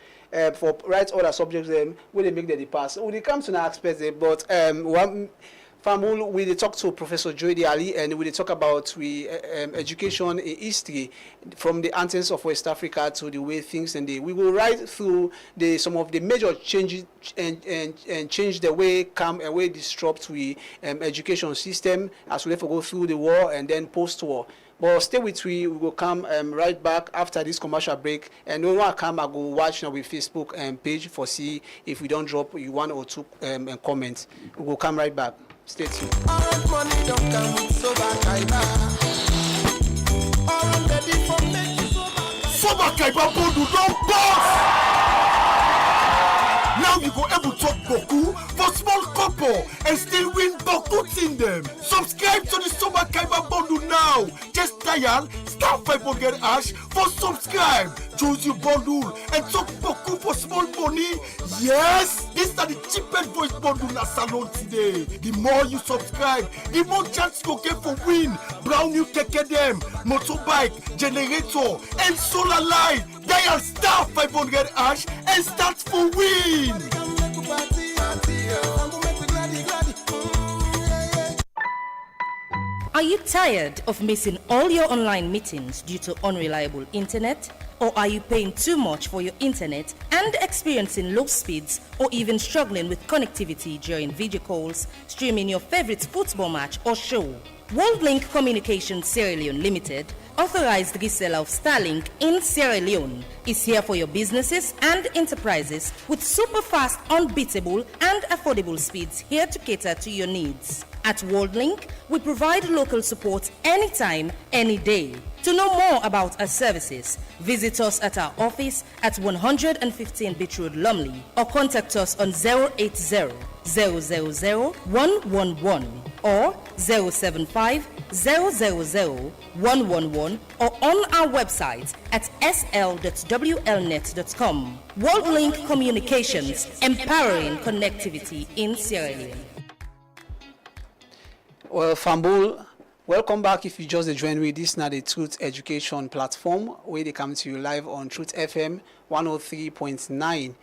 for write other subjects, when they make they pass. When it comes to the aspects, but one. Famul, we talk to Professor Joedi Ali, and we talk about education in history from the anthems of West Africa to the way things and we will ride through some of the major changes and change the way come and way disrupt we education system as we go through the war and then post-war. But stay with we will come right back after this commercial break, and when I come, I go watch now with Facebook page for see if we don't drop you one or two comments. We will come right back. Stay tuned. Money don't come with Soba Kaiba. All ready for make Soba Kaiba Bodu don't boss. Now you go able to talk Boku for small couple and still win Boku in them. Subscribe to the Soba Kaiba Bodu now. Just dial *500# for subscribe. Choose your bundle and talk Boku for small money. Yes, this is the cheapest voice bundle in salon today. The more you subscribe, the more chance you get for win. Brown new keke dem, motorbike, generator, and solar light. Dial *500# and start for win. Are you tired of missing all your online meetings due to unreliable internet? Or are you paying too much for your internet and experiencing low speeds or even struggling with connectivity during video calls, streaming your favorite football match or show? WorldLink Communications Sierra Leone Limited, authorized reseller of Starlink in Sierra Leone, is here for your businesses and enterprises with super fast, unbeatable and affordable speeds here to cater to your needs. At WorldLink, we provide local support anytime, any day. To know more about our services, visit us at our office at 115 Beach Road, Lumley, or contact us on 080 000 111 or 075 000 111 or on our website at sl.wlnet.com. WorldLink Communications, empowering connectivity in Sierra Leone. Well, Fambul, welcome back. If you just joined me, this is now the Truth Education platform where they come to you live on Truth FM 103.9.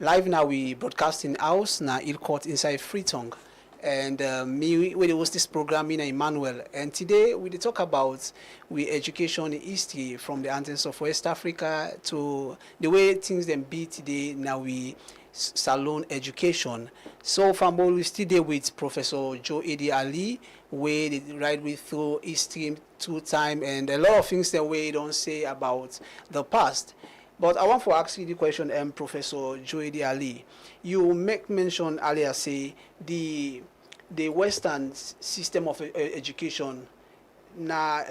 Live now, we broadcasting house now Ilcourt inside Freetongue. And me, we host this program in Emmanuel. And today we talk about education in history from the anthems of West Africa to the way things then be today. Now we salon education. So Fambul, we still there with Professor Joedi Ali, where they ride with through history through time and a lot of things that we don't say about the past. But I want to ask you the question, Professor Joedi Ali. You make mention earlier, say the Western system of education. Now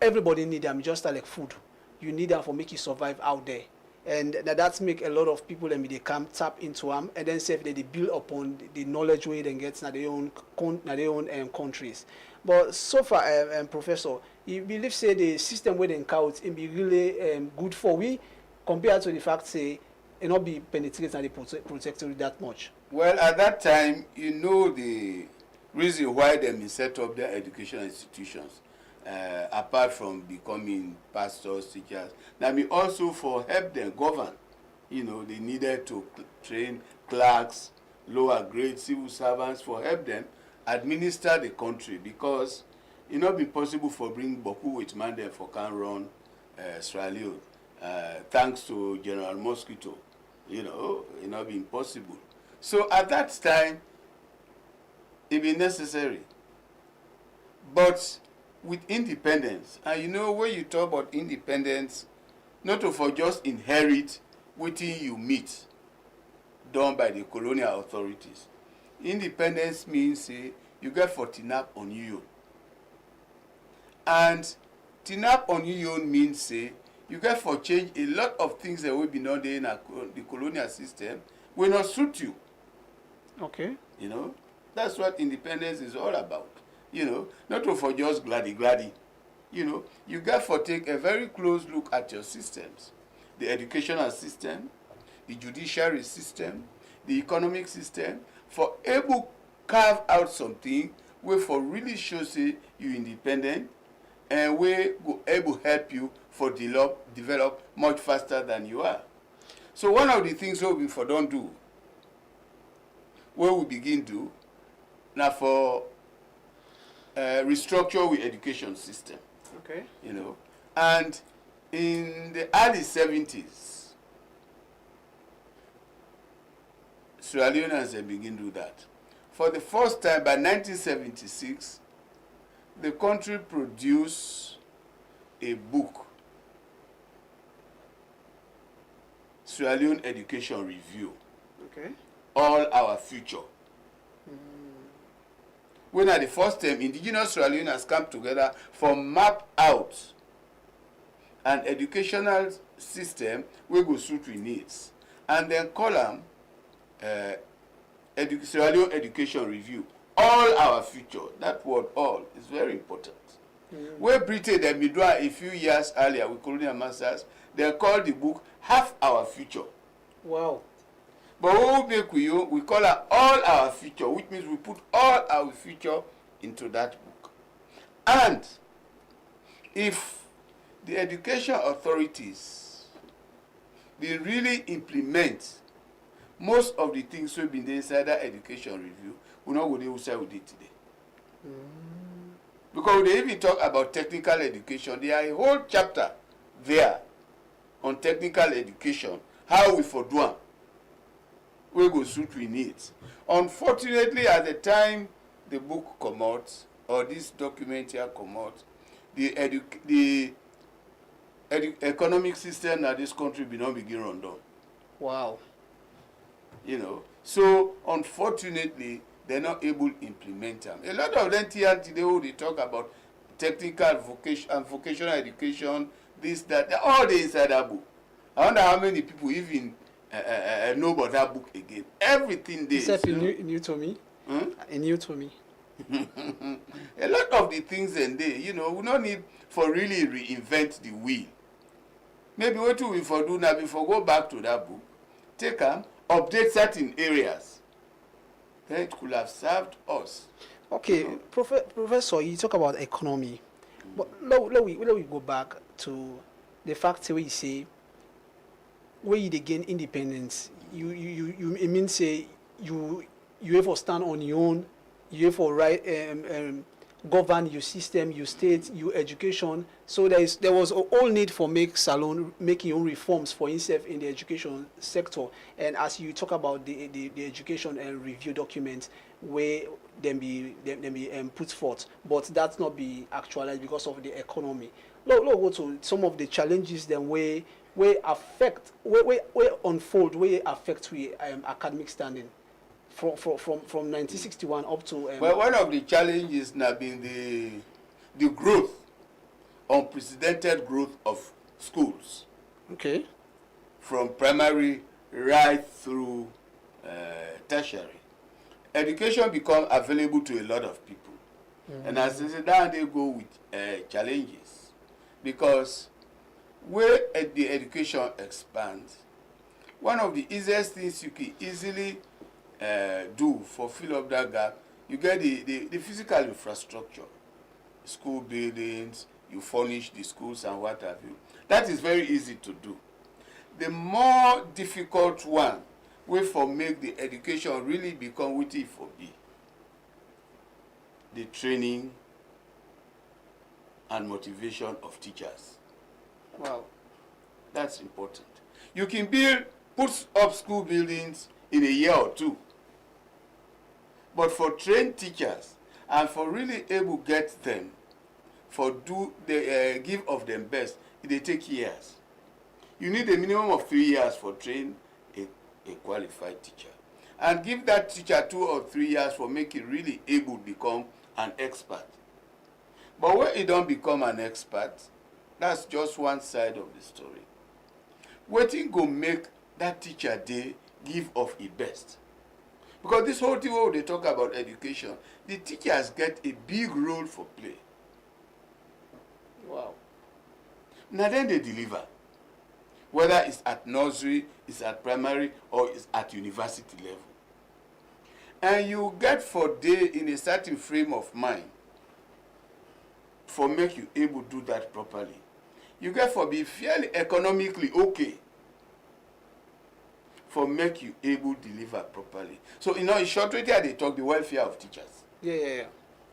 everybody need them just like food. You need them for make you survive out there. And that's make a lot of people and they come tap into them and then say they build upon the knowledge way they get in their own countries. But so far, Professor, you believe say the system where they count it be really good for we compared to the fact say it not be penetrated and the protectorate that much. Well, at that time, you know the reason why they set up their educational institutions. Apart from becoming pastors, teachers, that mean also for help them govern. You know, they needed to train clerks, lower grade civil servants for help them administer the country because it not be possible for bring Boku with mandem for can run Sierra Leone. Thanks to General Mosquito, you know, it not be impossible. So at that time, it be necessary. But with independence, and you know when you talk about independence, not to for just inherit what you meet done by the colonial authorities. Independence means you get for tinap on you. And tinap on you means you get for change a lot of things that will be done there in the colonial system will not suit you. Okay. You know, that's what independence is all about. You know, not to for just gladdy. You know, you got to take a very close look at your systems. The educational system, the judiciary system, the economic system, for able carve out something where for really shows you independent and we go able help you for develop much faster than you are. So one of the things we for don't do, where we begin do, now for restructure with education system. Okay. You know, and in the early 70s, Sierra Leoneans begin to do that. For the first time, by 1976, the country produced a book, Sierra Leone Education Review. Okay. All Our Future. When at the first time, indigenous Sierra Leoneans come together for map out an educational system we go suit with needs, and then call them Sierra Leone Education Review. All Our Future. That word "all" is very important. Where Britain then withdrew a few years earlier with colonial masters, they called the book Half Our Future. Wow. But what we make with you, we call it All Our Future, which means we put all our future into that book. And if the education authorities, they really implement most of the things we've been inside that education review, we know what they will say we did today. Because they even talk about technical education. There are a whole chapter there on technical education, how we for do it. We go suit we need. Unfortunately, at the time the book come out, or this document here come out, the economic system in this country be not begin run down. Wow. You know, so unfortunately, they're not able to implement them. A lot of them here today, they talk about technical vocation and vocational education, this, that, they're all the inside that book. I wonder how many people even know about that book again. Everything there. Except new to me. New to me. A lot of the things in there, you know, we don't need for really reinvent the wheel. Maybe what we for do now before go back to that book, take them, update certain areas. Then it could have served us. Okay, Professor, you talk about economy, but let we go back to the fact where you say where you gain independence. You it means say you have to stand on your own. You have to govern your system, your state, your education. So there was all need for making own reforms for himself in the education sector. And as you talk about the education and review documents where them be put forth, but that's not be actualized because of the economy. Let's go to some of the challenges then where unfold, where affect we academic standing. From 1961 up to... well, one of the challenges now been the growth, unprecedented growth of schools. Okay. From primary right through tertiary. Education become available to a lot of people. And as I said, now they go with challenges. Because where the education expands, one of the easiest things you can easily do for fill up that gap, you get the physical infrastructure, school buildings, you furnish the schools and what have you. That is very easy to do. The more difficult one, way for make the education really become what it for be. The training and motivation of teachers. Wow. That's important. You can put up school buildings in a year or two. But for trained teachers and for really able to get them, for do the give of them best, they take years. You need a minimum of 3 years for train a qualified teacher. And give that teacher 2 or 3 years for making really able to become an expert. But when you don't become an expert, that's just one side of the story. Waiting go make that teacher day give of his best. Because this whole thing where they talk about education, the teachers get a big role for play. Wow. Now then they deliver. Whether it's at nursery, it's at primary, or it's at university level. And you get for day in a certain frame of mind for make you able do that properly. You get for be fairly economically okay for make you able deliver properly. So, in short, right here they talk the welfare of teachers. Yeah.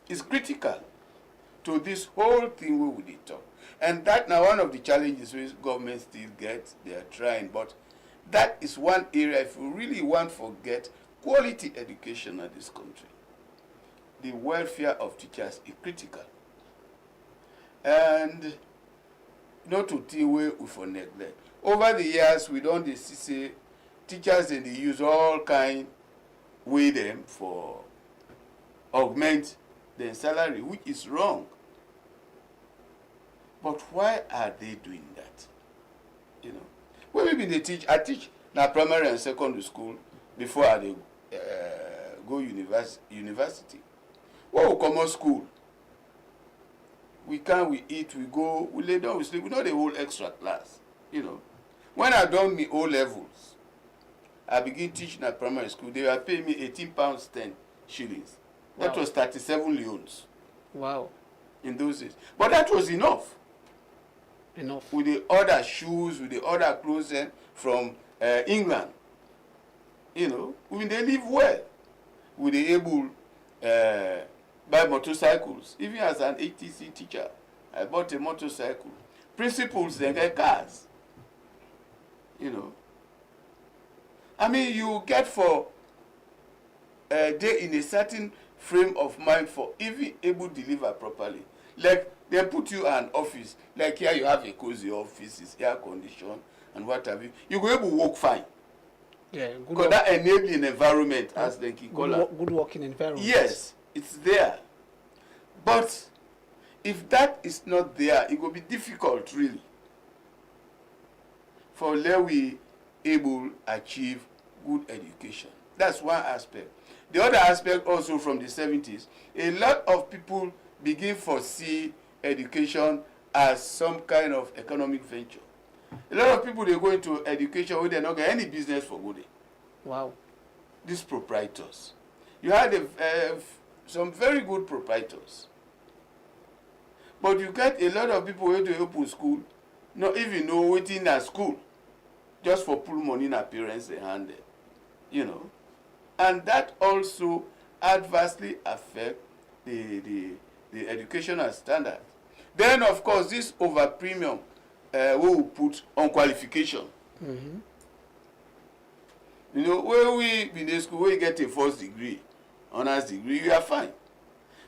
It's critical to this whole thing we will talk. And that now one of the challenges which government still gets, they are trying, but that is one area if we really want to get quality education in this country. The welfare of teachers is critical. And not to think we for neglect. Over the years, we don't see teachers and they use all kind way them for augment their salary, which is wrong. But why are they doing that? When we teach, I teach now primary and secondary school before I go university. When we come out school, we eat, we go, we lay down, we sleep. We know the whole extra class. When I done me O levels, I begin teaching at primary school. They were paying me £18 10 shillings. That Wow. was 37 leons. Wow. In those days. But that was enough. With the other shoes, with the other clothes from England. When they live well, with the able buy motorcycles. Even as an ATC teacher, I bought a motorcycle. Principals, they get cars. I mean, you get for a day in a certain frame of mind for even able to deliver properly. Like, they put you in an office, like here you have a cozy office, it's air conditioned and what have you. You go able to work fine. Yeah, because that enabling environment, as they call it. Good working environment. Yes, it's there. But if that is not there, it will be difficult, really, for we able achieve good education. That's one aspect. The other aspect also from the 70s, a lot of people begin to see education as some kind of economic venture. A lot of people, they go into education where they not get any business for good. Wow. These proprietors. You had some very good proprietors. But you get a lot of people who to open school, not even know waiting at school, just for pull money in appearance they handle. And that also adversely affect the educational standard. Then, of course, this over premium we will put on qualification. Mm-hmm. When we in the school, we get a first degree, honors degree, you are fine.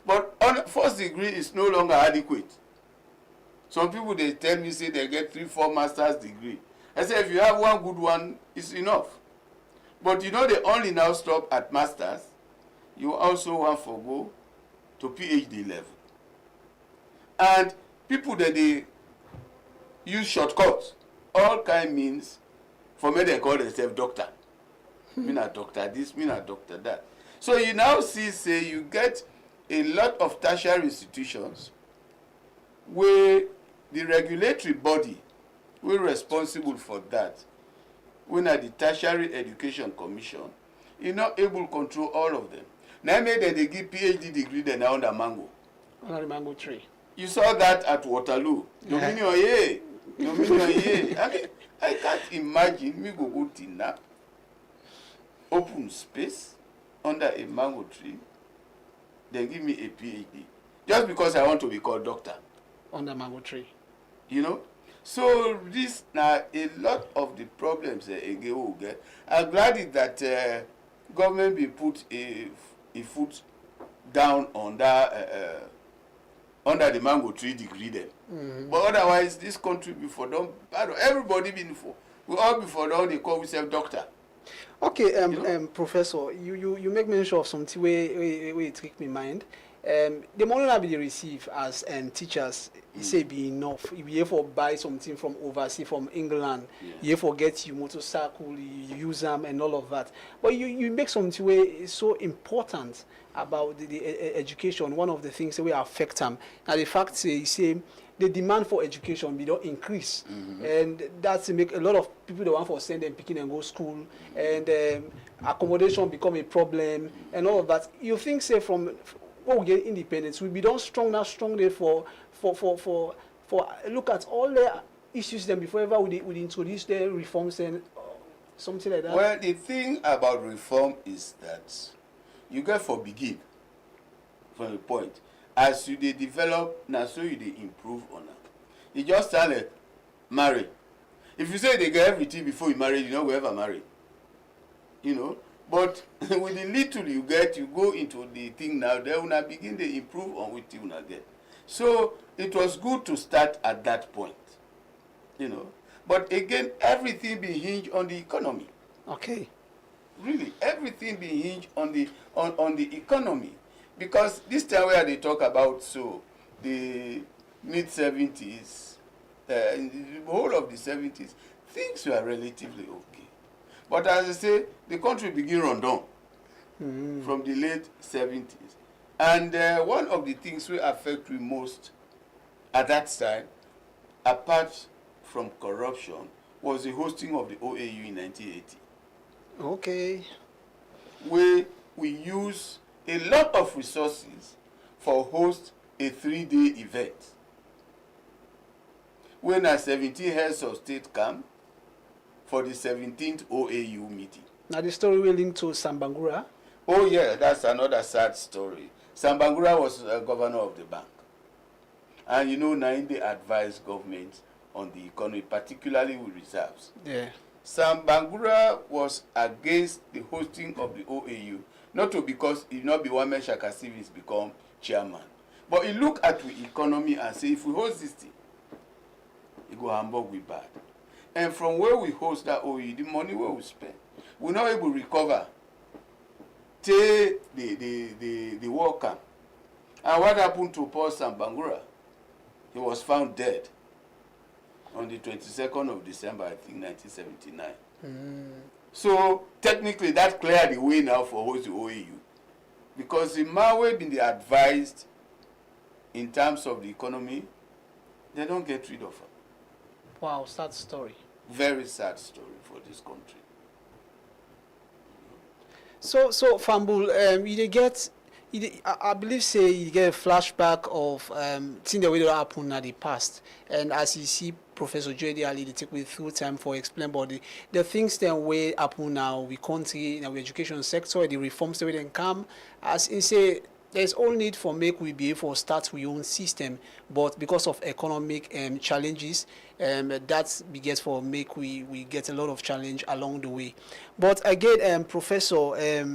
But first degree is no longer adequate. Some people, they tell me, say they get 3-4 master's degree. I say, if you have one good one, it's enough. But they only now stop at master's. You also want to go to PhD level. And people that they use shortcuts, all kind means, for me they call themselves doctor. Me not doctor this, me not doctor that. So you now see, say, you get a lot of tertiary institutions where the regulatory body we're responsible for that. When at the Tertiary Education Commission, you're not able to control all of them. Now made that they give PhD degree, then now under mango. Under the mango tree. You saw that at Waterloo. Dominion, yeah. Dominion, yeah. I mean, I can't imagine me go to now, open space under a mango tree, then give me a PhD. Just because I want to be called doctor. Under mango tree. So this now a lot of the problems again will get. I'm glad that government be put a foot down on that under the mango tree degree then. Mm-hmm. But otherwise, this country before done, everybody been for we all before done they call themselves doctor. Okay, Professor, you make mention of something where it trick me mind. The money that we receive as teachers, say be enough. If you ever buy something from overseas, from England, you ever get your motorcycle, you use them and all of that. But you make something where it's so important about the education. One of the things that will affect them. Now the fact is, the demand for education will increase, and that's make a lot of people that want to send them picking and go school, and accommodation become a problem, and all of that. You think, say, from when we get independence, we be done strong there for look at all the issues then before ever we introduce the reforms and something like that. Well, the thing about reform is that you get for begin from the point. As you dey develop, now so you dey improve on it. You just start like marry. If you say they get everything before you marry, you know we ever marry. You know, but with the little you get, you go into the thing now. Then una begin to improve on what you una get. So it was good to start at that point. You know, but again, everything be hinged on the economy. Okay. Really, everything be hinged on the economy, because this time where they talk about the mid-70s, in the whole of the 70s, things were relatively okay. But as I say, the country began run down from the late 70s, and one of the things we affect we most at that time, apart from corruption, was the hosting of the OAU in 1980. Okay. Where we use a lot of resources for host a 3-day event. When a 17 heads of state come for the 17th OAU meeting. Now the story will link to Sambangura. Oh yeah, that's another sad story. Sambangura was governor of the bank. And you know, now they advised government on the economy, particularly with reserves. Yeah. Sambangura was against the hosting of the OAU, not because he not be one man Shaka Stevens become chairman. But he look at the economy and say, if we host this thing, it go Hamburg we bad. And from where we host that OAU, the money where we spend, we're not able to recover till the war come. And what happened to Paul Sambangura? He was found dead on the 22nd of December, I think, 1979. So technically, that cleared the way now for host the OAU, because the Mawe been advised in terms of the economy, they don't get rid of her. Wow, sad story. Very sad story for this country. So Fambul, I believe say you get a flashback of things that will happen in the past, and as you see Professor J.D. Ali, they take me through time for explain about the things that will happen now we country in our education sector, the reforms that will then come. As you say, there's all need for make we be able to start with your own system, but because of economic challenges, that begets for make we get a lot of challenge along the way. But again, Professor,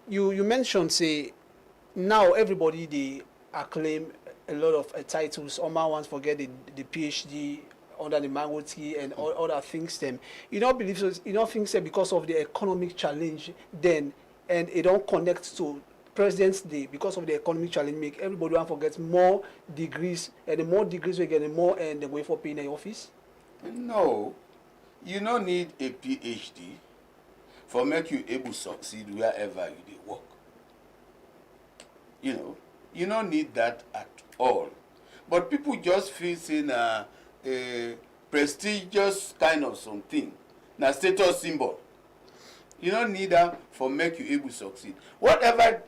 you mentioned say now everybody they acclaim a lot of titles. Oma wants forget the PhD under the mango tea and all other things. Them you don't believe so? You don't think so because of the economic challenge then, and it don't connect to President's Day because of the economic challenge make everybody want to get more degrees, and the more degrees we get, the more and the way for paying the office? No, you don't need a PhD for make you able to succeed wherever you dey work. You know, you don't need that at all. But people just feel saying a prestigious kind of something, na status symbol. You don't need that for make you able to succeed. Whatever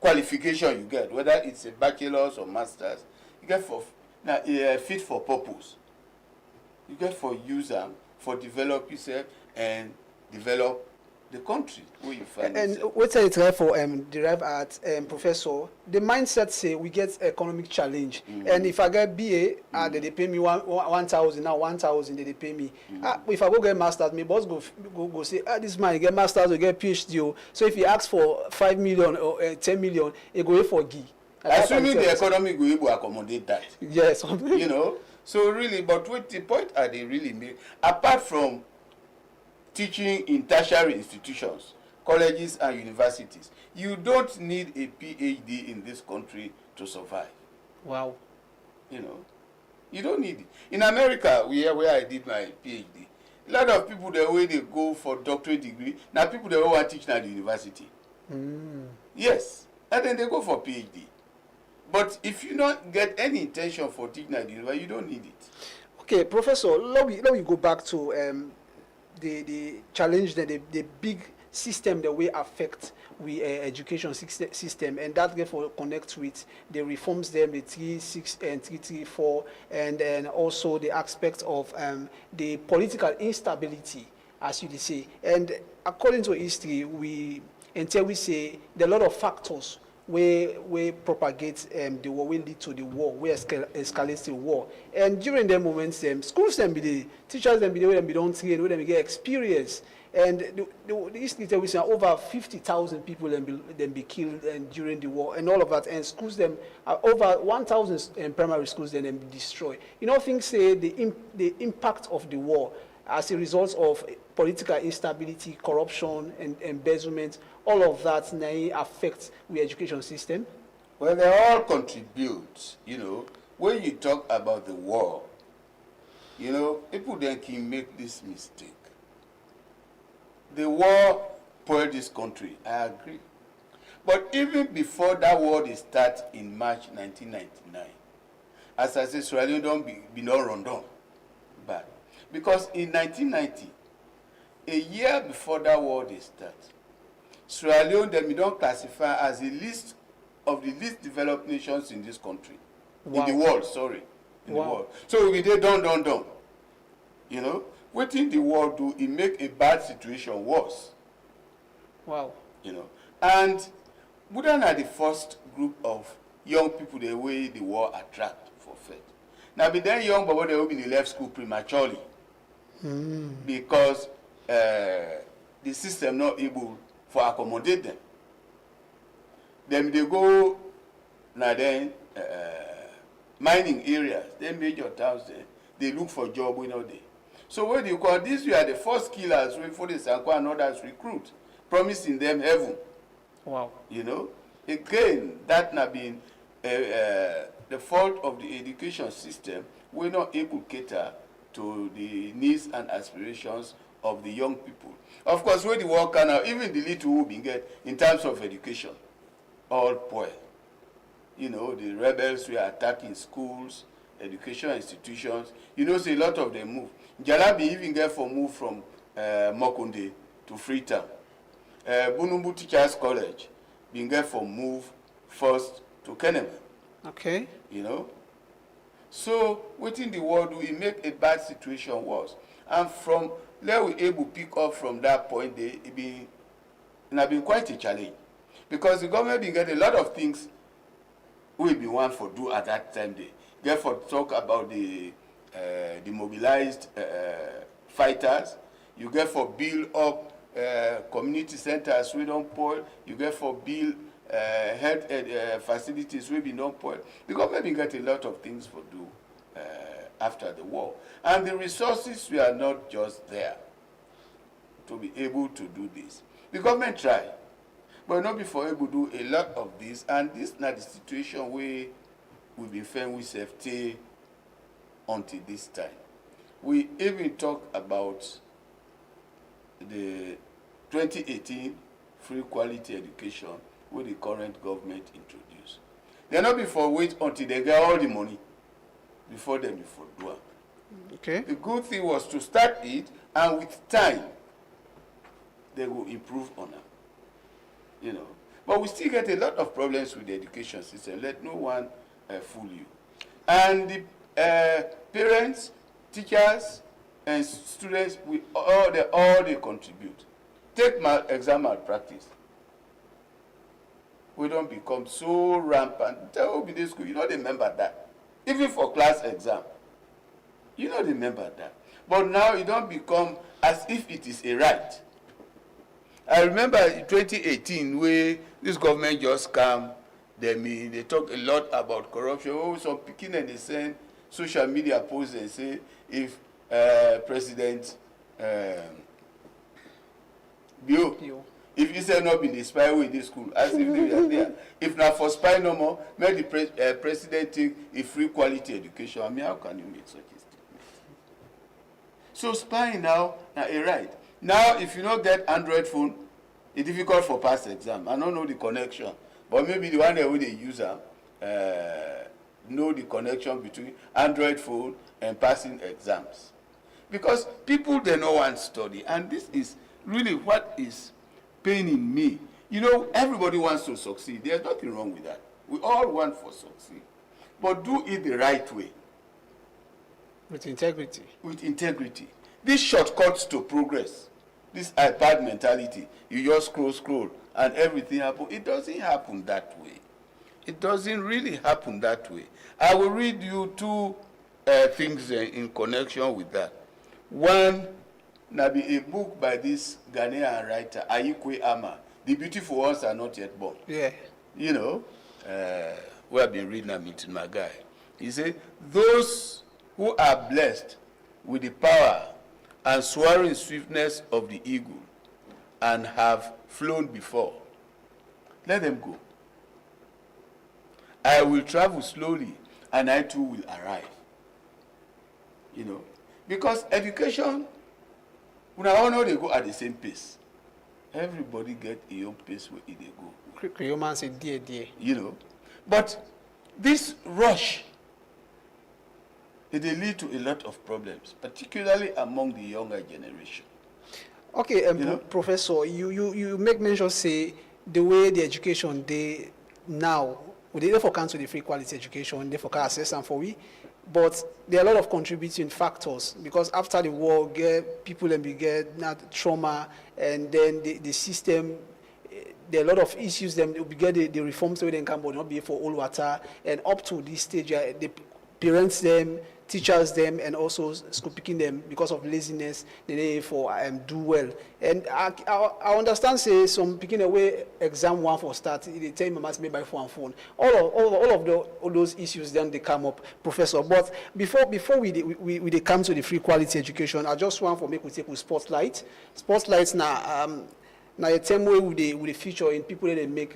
qualification you get, whether it's a bachelor's or master's, you get for fit for purpose. You get for use them for develop yourself and develop the country where you find and yourself. what I try for derive at Professor, the mindset say we get economic challenge, and if I get BA, they pay me 1,000 now 1,000 they pay me. If I go get masters, my boss go say this man get masters or get PhD. So if he asks for 5 million or 10 million, he go wait for G. Assuming the economy go able to accommodate that. Yes. You know. So really, but what the point are they really make? Apart from teaching in tertiary institutions, colleges and universities, you don't need a PhD in this country to survive. Wow. You know, you don't need it. In America, where I did my PhD, a lot of people the way they go for doctorate degree, now people they want to teach at the university. Yes, and then they go for PhD. But if you don't get any intention for teaching at the university, you don't need it. Okay, Professor, let me go back to the challenge, the big system that will affect we education system, and that therefore connect with the reforms them, the 3.6 and 3.3.4, and then also the aspect of the political instability, as you say. And according to history, we say there are a lot of factors where propagate the war, will lead to the war, where escalates the war. And during the moments, schools them be the teachers them be the way them be don't train, where them get experience. And the history tells we say over 50,000 people then be killed during the war and all of that. And schools them over 1,000 primary schools then be destroyed. You know, things say the impact of the war as a result of political instability, corruption, and embezzlement, all of that affects the education system? Well, they all contribute. You know, when you talk about the war, you know, people then can make this mistake. The war spoiled this country, I agree. But even before that war started in March 1999, as I said, Sierra Leone don't be not run down. But because in 1990, a year before that war started, Sierra Leone then we don't classify as a list of the least developed nations in this country. Wow. In the world, sorry. In wow. the world. So we did down. You know? What in the war do, it make a bad situation worse. Wow. You know. And Buddha are the first group of young people the way the war attract for faith. Now be then young but they will be left school prematurely. Because the system not able for accommodate them. Then they go now then mining areas, then major towns they look for job we know they. So what do you call this? You are the first killers for the Sanko and others recruit, promising them heaven. Wow. You know? Again, that not been the fault of the education system. We're not able to cater to the needs and aspirations of the young people. Of course, when the war can now, even the little who been get in terms of education, all poor. You know, the rebels were attacking schools, education institutions. You know, so a lot of them move. Jalabi even get for move from Mokonde to Freetown. Bunumbu Teachers College been get for move first to Kenema. Okay. You know? So, within the world, we make a bad situation worse. And from there, we able to pick up from that point, it been quite a challenge. Because the government been get a lot of things we been want for do at that time. They get for talk about the mobilized fighters. You get for build up community centers we don't pour. You get for build health facilities we be don't pour. The government been get a lot of things for do after the war. And the resources were not just there to be able to do this. The government tried, but not before able to do a lot of this. And this is not the situation where we've been found with safety until this time. We even talk about the 2018 free quality education where the current government introduced. They're not before wait until they get all the money before them before do it. Okay. The good thing was to start it, and with time, they will improve on it. You know, but we still get a lot of problems with the education system. Let no one fool you. And the parents, teachers, and students, all they contribute. Take exam malpractice. We don't become so rampant. Tell me this school, you know they remember that. Even for class exam, you know they remember that. But now it don't become as if it is a right. I remember in 2018 where this government just came, they talk a lot about corruption. Oh, some picking and they send social media posts and say if President Bio, if he said not been the spy in this school, as if they are there. If not for spy no more, make the president take a free quality education. I mean, how can you make such a statement? So spying now a right. Now, if you don't get Android phone, it's difficult for pass exam. I don't know the connection, but maybe the one that they use know the connection between Android phone and passing exams. Because people, they know one study, and this is really what is pain in me. You know, everybody wants to succeed. There's nothing wrong with that. We all want to succeed. But do it the right way. With integrity. With integrity. These shortcuts to progress, this iPad mentality, you just scroll, and everything happens. It doesn't happen that way. It doesn't really happen that way. I will read you two things in connection with that. One, a book by this Ghanaian writer, Ayikwe Ama, The Beautiful Ones Are Not Yet Born. Yeah. You know, we have been reading them in my guy. He said, those who are blessed with the power and soaring swiftness of the eagle and have flown before, let them go. I will travel slowly, and I too will arrive. You know, because education, when I all know they go at the same pace. Everybody get a own pace where they go. Creoman say dear. You know, but this rush, it will lead to a lot of problems, particularly among the younger generation. Okay, Professor, you make mention say the way the education they now, we therefore cancel the free quality education, therefore can access and for we, but there are a lot of contributing factors because after the war, people get that trauma, and then the system. There are a lot of issues. Them we get the reforms so they can not be for all water, and up to this stage, the parents them, teachers them, and also school picking them because of laziness. They for do well, and I understand say some picking away exam one for start. They tell me must be by phone. All of those issues then they come up, Professor. But before we come to the free quality education, I just want for make we take with spotlight. Spotlights now. Now a term way with the feature in people that they make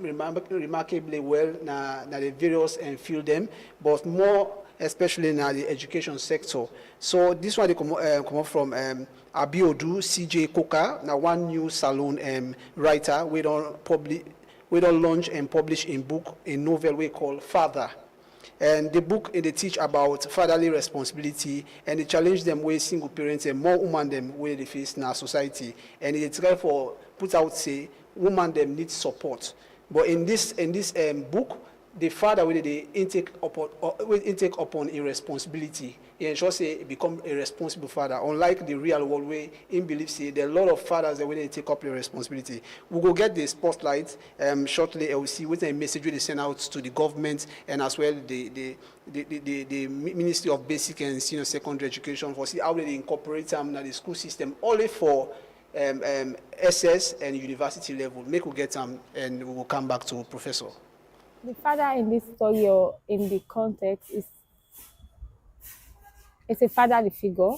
remarkably well na the various and field them, but more especially now the education sector. So this one they come up from Abiodu CJ Koka, now one new salon writer we don't launch and publish in book a novel we call Father. And the book they teach about fatherly responsibility and they challenge them where single parents and more women them where they face in our society. And they try for put out say women them need support. But in this book, the father will they intake upon a responsibility. He ensures say become a responsible father. Unlike the real world where in belief say there are a lot of fathers that when they take up a responsibility. We'll go get the spotlight shortly. We'll see what a message they send out to the government and as well the Ministry of Basic and Senior Secondary Education for see how they incorporate them in the school system only for SS and university level. Make we get them and we will come back to Professor. The father in this story or in the context is it's a fatherly figure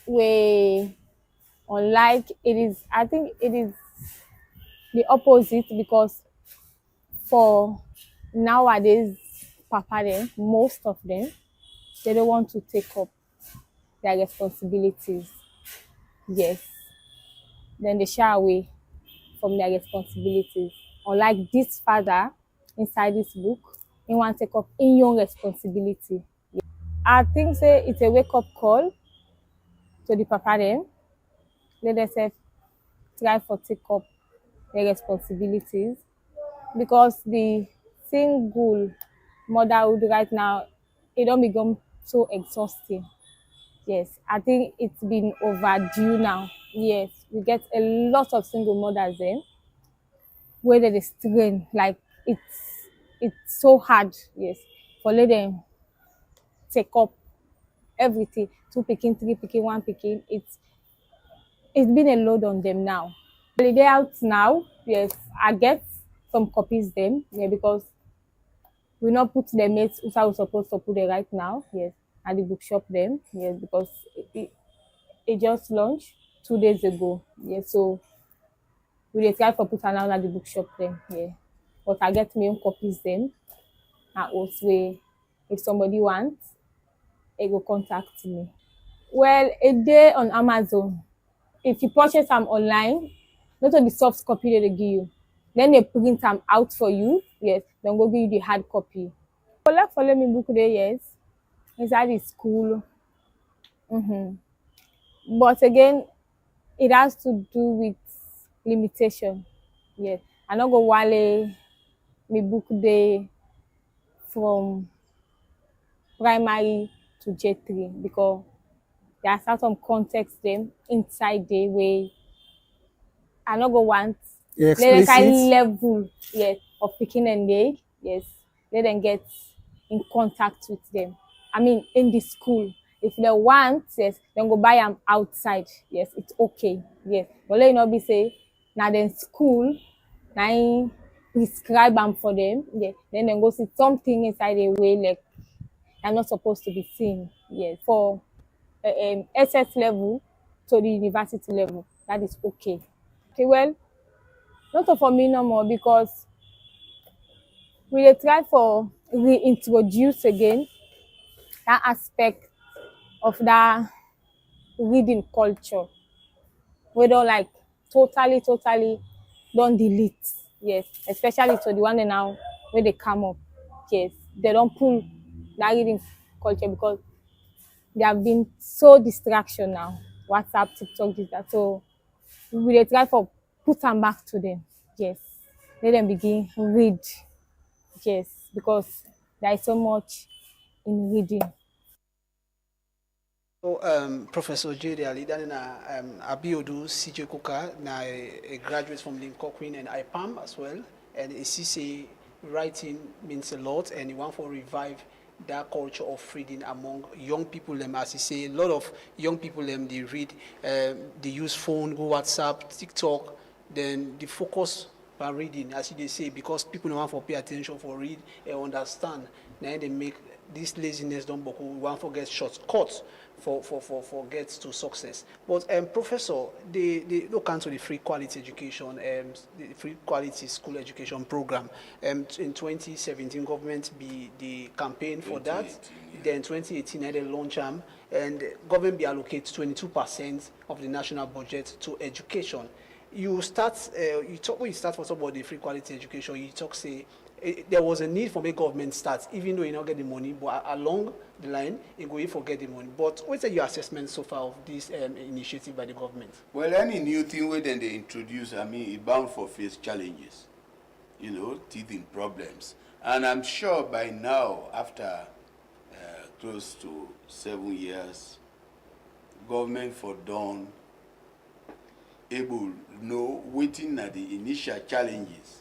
where unlike I think it is the opposite because for nowadays papa them, most of them, they don't want to take up their responsibilities. Yes. Then they shy away from their responsibilities. Unlike this father inside this book, he want to take up in your responsibility. I think say it's a wake-up call to the papa them. Let themselves try for take up their responsibilities because the single motherhood right now, it don't become so exhausting. Yes, I think it's been overdue now. Yes, we get a lot of single mothers then where they strain like it's so hard. Yes, for let them take up everything. 2 picking, 3 picking, 1 picking. It's been a load on them now. Holiday out now. Yes, I get some copies them. Yeah, because we not put the mates who are supposed to put it right now. Yes, at the bookshop them. Yes, because it just launched 2 days ago. Yes, so we try for put an out at the bookshop them. Yeah, but I get my own copies them. And also, if somebody wants, they go contact me. Well, a day on Amazon. If you purchase them online, not only the soft copy they give you, then they print them out for you. Yes, then go give you the hard copy. Follow me book there, yes. Inside the school. But again, it has to do with limitation. Yes. I no go wale me book day from primary to J3 because there are some context them inside the way I no go want let them kind level of picking and day. Yes. Let them get in contact with them. I mean in the school. If they want, yes, then go buy them outside. Yes, it's okay. Yes. But let it not be say now then school now prescribe them for them. Yeah. Then go see something inside the way like they're not supposed to be seen. Yes. For SS level to the university level, that is okay. Okay, well, not for me no more because we dey try for reintroduce again that aspect of that reading culture. We don't like totally don't delete. Yes, especially to the one that now when they come up. Yes, they don't pull that reading culture because they have been so distraction now. WhatsApp, TikTok, this, that. So we dey try for put them back to them. Yes. Let them begin read. Yes, because there is so much in reading. So, Professor J.D. Ali, Abiodu CJ Kuka, a graduate from Lynn Cochrane and IPAM as well, and he say writing means a lot, and he want to revive that culture of reading among young people. As he say, a lot of young people they read, they use phone, go WhatsApp, TikTok, then they focus on reading, as they say, because people don't want to pay attention for read and understand. Now they make this laziness don't buckle. We want to get shortcuts for get to success. But Professor, they look into the free quality education, the free quality school education program. In 2017, government be the campaign for that. Yeah. Then 2018, they launch them, and government be allocate 22% of the national budget to education. You start, when you start for about the free quality education, you talk say there was a need for make government start, even though you not get the money, but along the line, you go forget the money. But what's your assessment so far of this initiative by the government? Well, any new thing where then they introduce, it bound for face challenges, teething problems. And I'm sure by now, after close to 7 years, government for done able know waiting at the initial challenges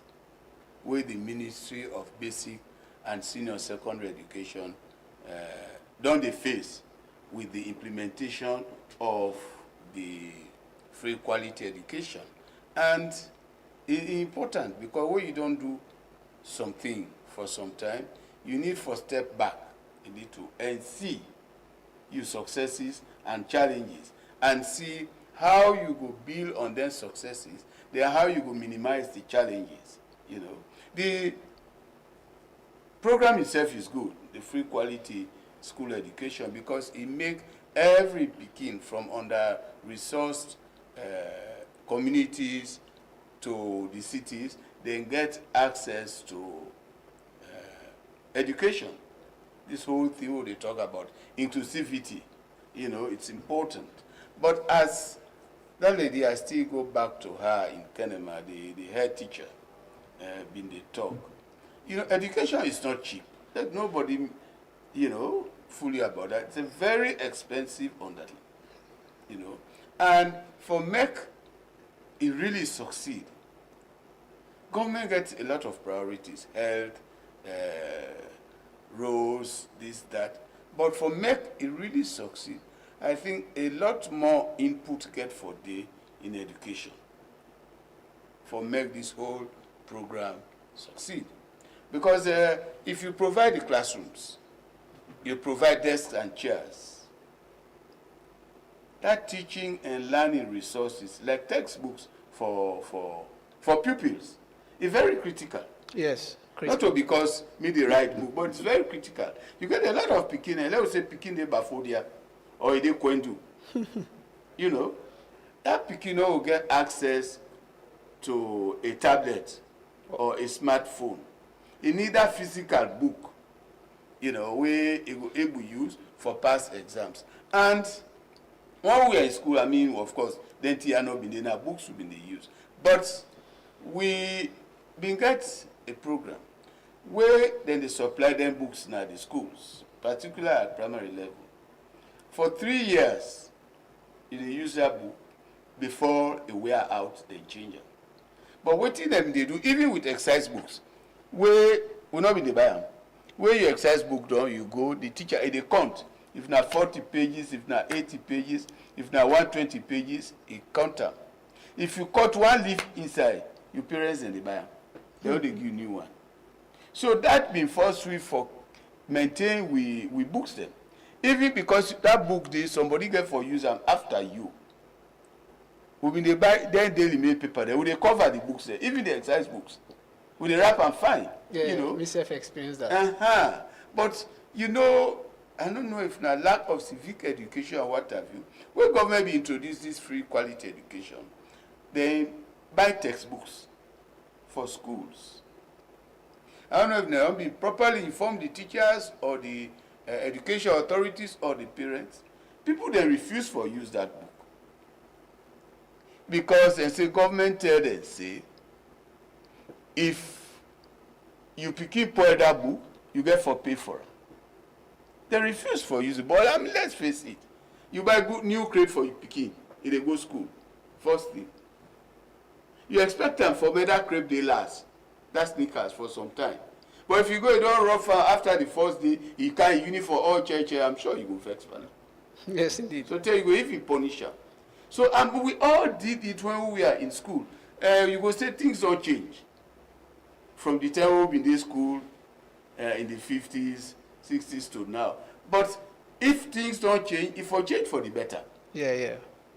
where the Ministry of Basic and Senior Secondary Education don't they face with the implementation of the free quality education. And it's important because when you don't do something for some time, you need to step back a little and see your successes and challenges and see how you go build on their successes, then how you go minimize the challenges, The program itself is good, the free quality school education, because it makes every Pekin from under-resourced communities to the cities, then get access to education. This whole thing what they talk about, inclusivity, it's important. But as that lady, I still go back to her in Kenema, the head teacher, been the talk. Education is not cheap. Like nobody, fully about that. It's a very expensive undertaking, And for make it really succeed, government gets a lot of priorities, health, roads, this, that. But for make it really succeed, I think a lot more input get for day in education for make this whole program succeed. Because if you provide the classrooms, you provide desks and chairs, that teaching and learning resources, like textbooks for pupils, is very critical. Yes. Not only because me the right book, but it's very critical. You get a lot of Pekin, and let's say Pekin de Bafodia, or they Kwendu. That Pekin will get access to a tablet or a smartphone. You need that physical book, where it will able to use for past exams. And when we are in school, of course, then books will be used. But we been get a program where then they supply them books now the schools, particularly at primary level. For 3 years, they use that book before they wear out, they change it. But what them they do, even with exercise books, where will not be the buy them. Where your exercise book done, you go, the teacher, they count. If not 40 pages, if not 80 pages, if not 120 pages, he count them. If you cut one leaf inside, your parents and they buy them. They only give you new one. So that been forceful for maintain we books them. Even because that book there, somebody get for use them after you. When they buy then daily mail paper, they will cover the books there, even the exercise books. Will they wrap and fine? Yeah, you know. We self-experienced that. But you know, I don't know if now lack of civic education or what have you. When government be introduce this free quality education, they buy textbooks for schools. I don't know if they be properly inform the teachers or the education authorities or the parents. People they refuse for use that book. Because they say government tell them, say, if you pick pour that book, you get for pay for it. They refuse for use it. But I mean, let's face it. You buy good new crate for your picking in the go school. First thing. You expect them for better crepe they last. That's sneakers for some time. But if you go, you don't rough after the first day, you can't uniform all church, I'm sure you go vex for now. Yes, indeed. So tell you go even punish her. So we all did it when we were in school. You go say things don't change. From the time we've been in school in the 50s, 60s to now. But if things don't change, it will change for the better. Yeah.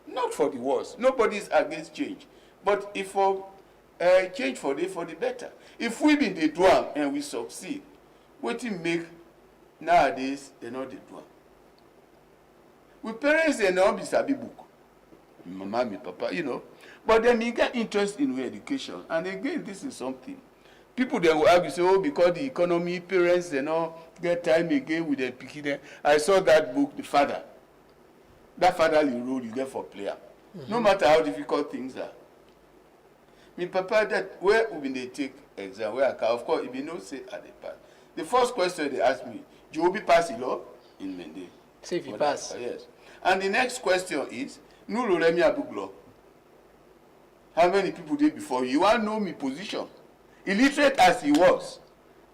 Not for the worse. Nobody's against change. But if for change for the better. If we been the drum and we succeed, what it make nowadays they not the drum. With parents they not be sabi book. Mama, me, papa, you know. But then you get interest in education. And again, this is something. People then will argue, say, oh, because the economy, parents, they not get time again with their picking. I saw that book, The Father. That fatherly role you get for player. No matter how difficult things are. Me papa that where we they take exam, where I can, of course, if you know say at the pass. The first question they ask me, do you be pass the law in Mende? Say if you pass. Yes. And the next question is, no Loremi Abuk law. How many people did before you? You want to know me position. Illiterate as he was.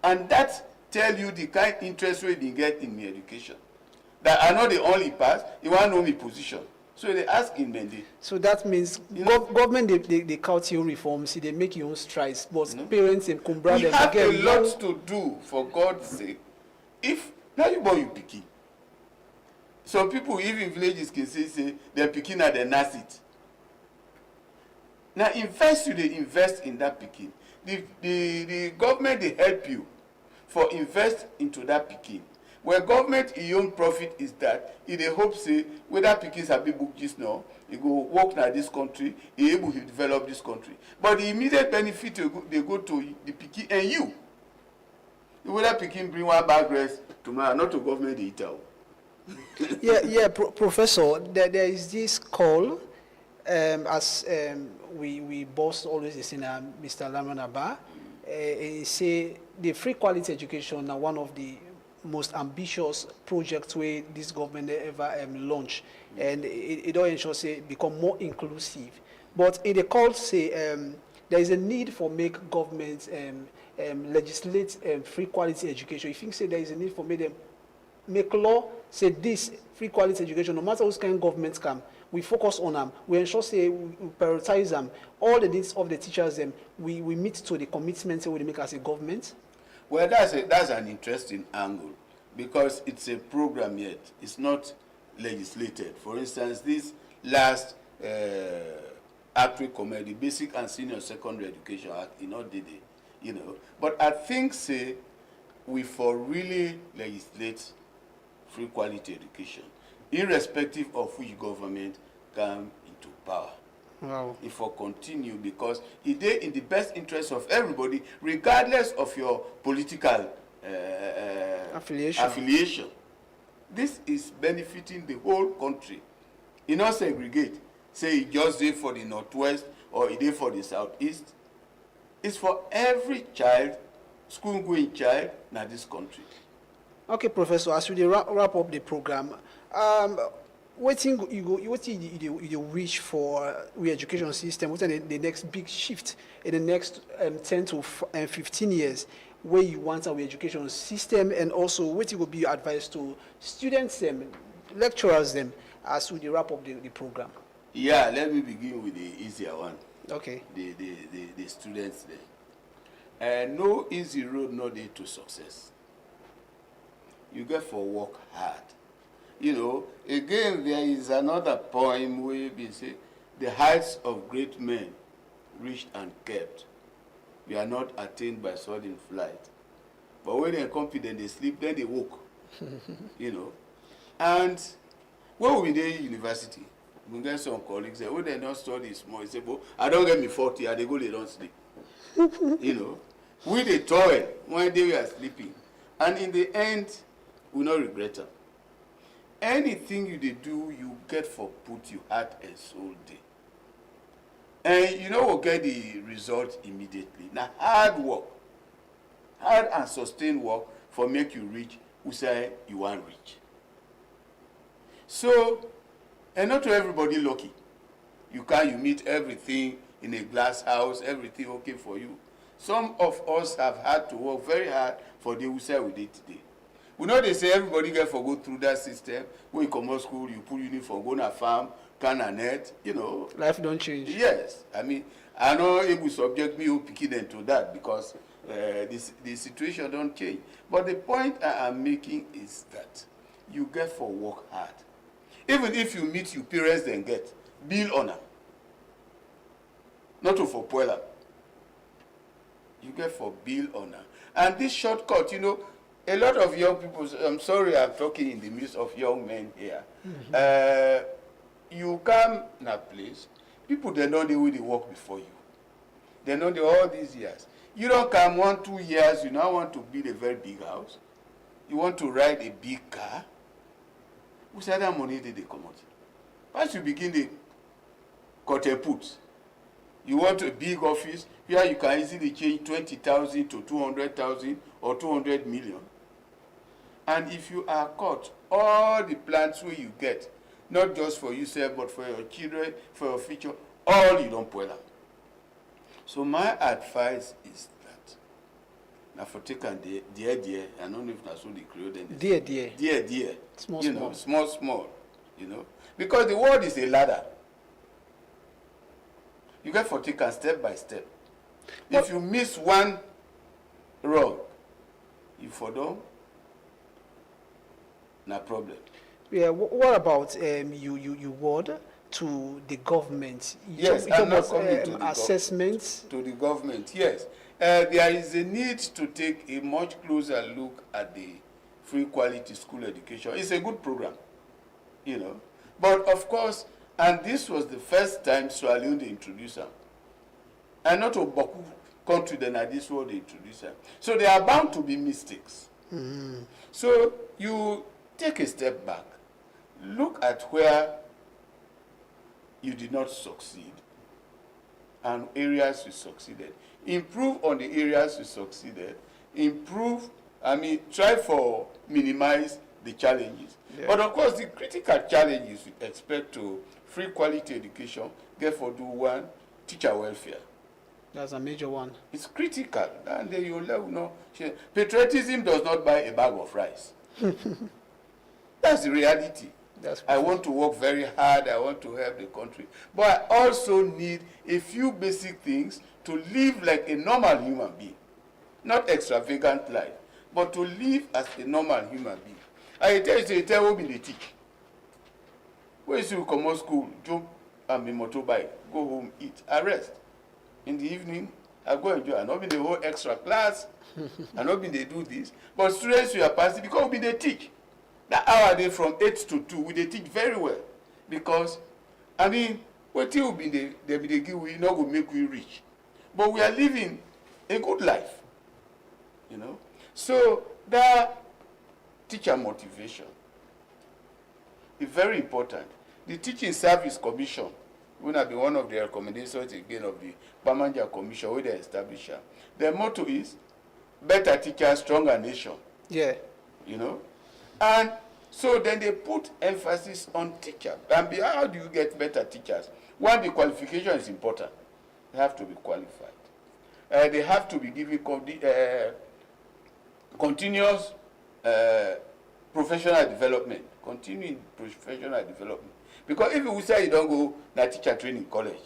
And that tell you the kind of interest rate they get in my education. That I know the only pass, you want to know me position. So they ask in Mende. So that means government they count your reforms, they make your own strides, but parents in Kumbra we have a lot to do, for God's sake. If now you born you picking. Some people even villages can say they're picking at the NASIT. Now invest in that picking. The government they help you for invest into that picking. Where government own profit is that if they hope say whether pickings have been booked just now, you go work in this country, you able to develop this country. But the immediate benefit they go to the picking and you. Whether picking bring one bag rest tomorrow, not to government the eat out. Professor, there is this call, as we boss always is in Mr. Laman Abba, he say the free quality education now one of the most ambitious projects where this government ever launch, and it all ensure say become more inclusive. But in the call say there is a need for make governments legislate free quality education. You think say there is a need for make law say this free quality education, no matter which kind of government come, we focus on them. We ensure say we prioritize them. All the needs of the teachers we meet to the commitments we make as a government. Well, that's an interesting angle because it's a program yet. It's not legislated. For instance, this last Act recommend the Basic and Senior Secondary Education Act, did it, But I think say we for really legislate free quality education, irrespective of which government come into power. Wow. If we continue, because it is in the best interest of everybody, regardless of your political affiliation. This is benefiting the whole country. Not segregate. Say it just there for the Northwest or it is for the southeast. It's for every child, school-going child in this country. Okay, Professor, as we wrap up the program, what you wish for re-education system? What's the next big shift in the next 10 to 15 years where you want our education system, and also what will be your advice to students and lecturers them as we wrap up the program? Yeah, let me begin with the easier one. Okay. The students there. No easy road, no day to success. You get for work hard. You know, again, there is another poem where we say, the heights of great men reached and kept. We are not attained by sudden flight. But when they're confident, they sleep, then they woke. You know. And when we did university, we get some colleagues say, oh, they don't study small. They say, well, I don't get me 40, and they go, they don't sleep. You know. We the toil, one day we are sleeping. And in the end, we not regret them. Anything you do, you get for put your heart and soul there. And you know we'll get the result immediately. Now hard work, hard and sustained work for make you reach who say you want reach. So, and not to everybody lucky. You meet everything in a glass house, everything okay for you. Some of us have had to work very hard for the who say we did today. We know they say everybody get for go through that system. When you come out school, you put uniform, go to a farm, can a net, you know. Life don't change. Yes. I mean, I know it will subject me who picking them to that because the situation don't change. But the point I am making is that you get for work hard. Even if you meet your parents, then get bill honor. Not to for poiler. You get for bill honor. And this shortcut, you know, a lot of young people, I'm sorry I'm talking in the midst of young men here. Mm-hmm. You come in a place, people, they know the way they work before you. They know all these years. You don't come 1-2 years, you now want to build a very big house. You want to ride a big car. Who said that money did they come out? Once you begin the cut and put, you want a big office, here you can easily change 20,000 to 200,000 or 200 million. And if you are caught, all the plans where you get, not just for yourself, but for your children, for your future, all you don't pull out. So my advice is that, now for taking dear, I don't know if that's what they created. Dear. Small, you know. Because the world is a ladder. You get for taken step by step. If you miss one rung, you fall down, no problem. Yeah, what about you word to the government? Yes, I'm not coming to the assessments. To the government, yes. There is a need to take a much closer look at the free quality school education. It's a good program, you know. But of course, and this was the first time Sierra Leone introduced them. And not a Boku country than at this world they introduced them. So there are bound to be mistakes. Mm-hmm. So you take a step back, look at where you did not succeed and areas you succeeded. Improve on the areas you succeeded. Try for minimize the challenges. Yeah. But of course, the critical challenges with respect to free quality education, therefore do one, teacher welfare. That's a major one. It's critical. And then you know, patriotism does not buy a bag of rice. That's the reality. I want to work very hard. I want to help the country. But I also need a few basic things to live like a normal human being. Not extravagant life, but to live as a normal human being. I tell you, they teach. When you come out school, jump on the motorbike, go home, eat, rest. In the evening, I go enjoy. I not be the whole extra class. I not be they do this. But students who are passing, because we they teach. The hour they from 8 to 2, we they teach very well. Because, what you be they give we not go make we rich. But we are living a good life. You know? So that teacher motivation is very important. The Teaching Service Commission, Will not be one of the recommendations again of the Bamanja Commission where they establish. Their motto is better teachers, stronger nation. Yeah. You know? And so then they put emphasis on teachers. And how do you get better teachers? One, the qualification is important. They have to be qualified. They have to be given continuous professional development. Continuing professional development. Because if you say you don't go to teacher training college,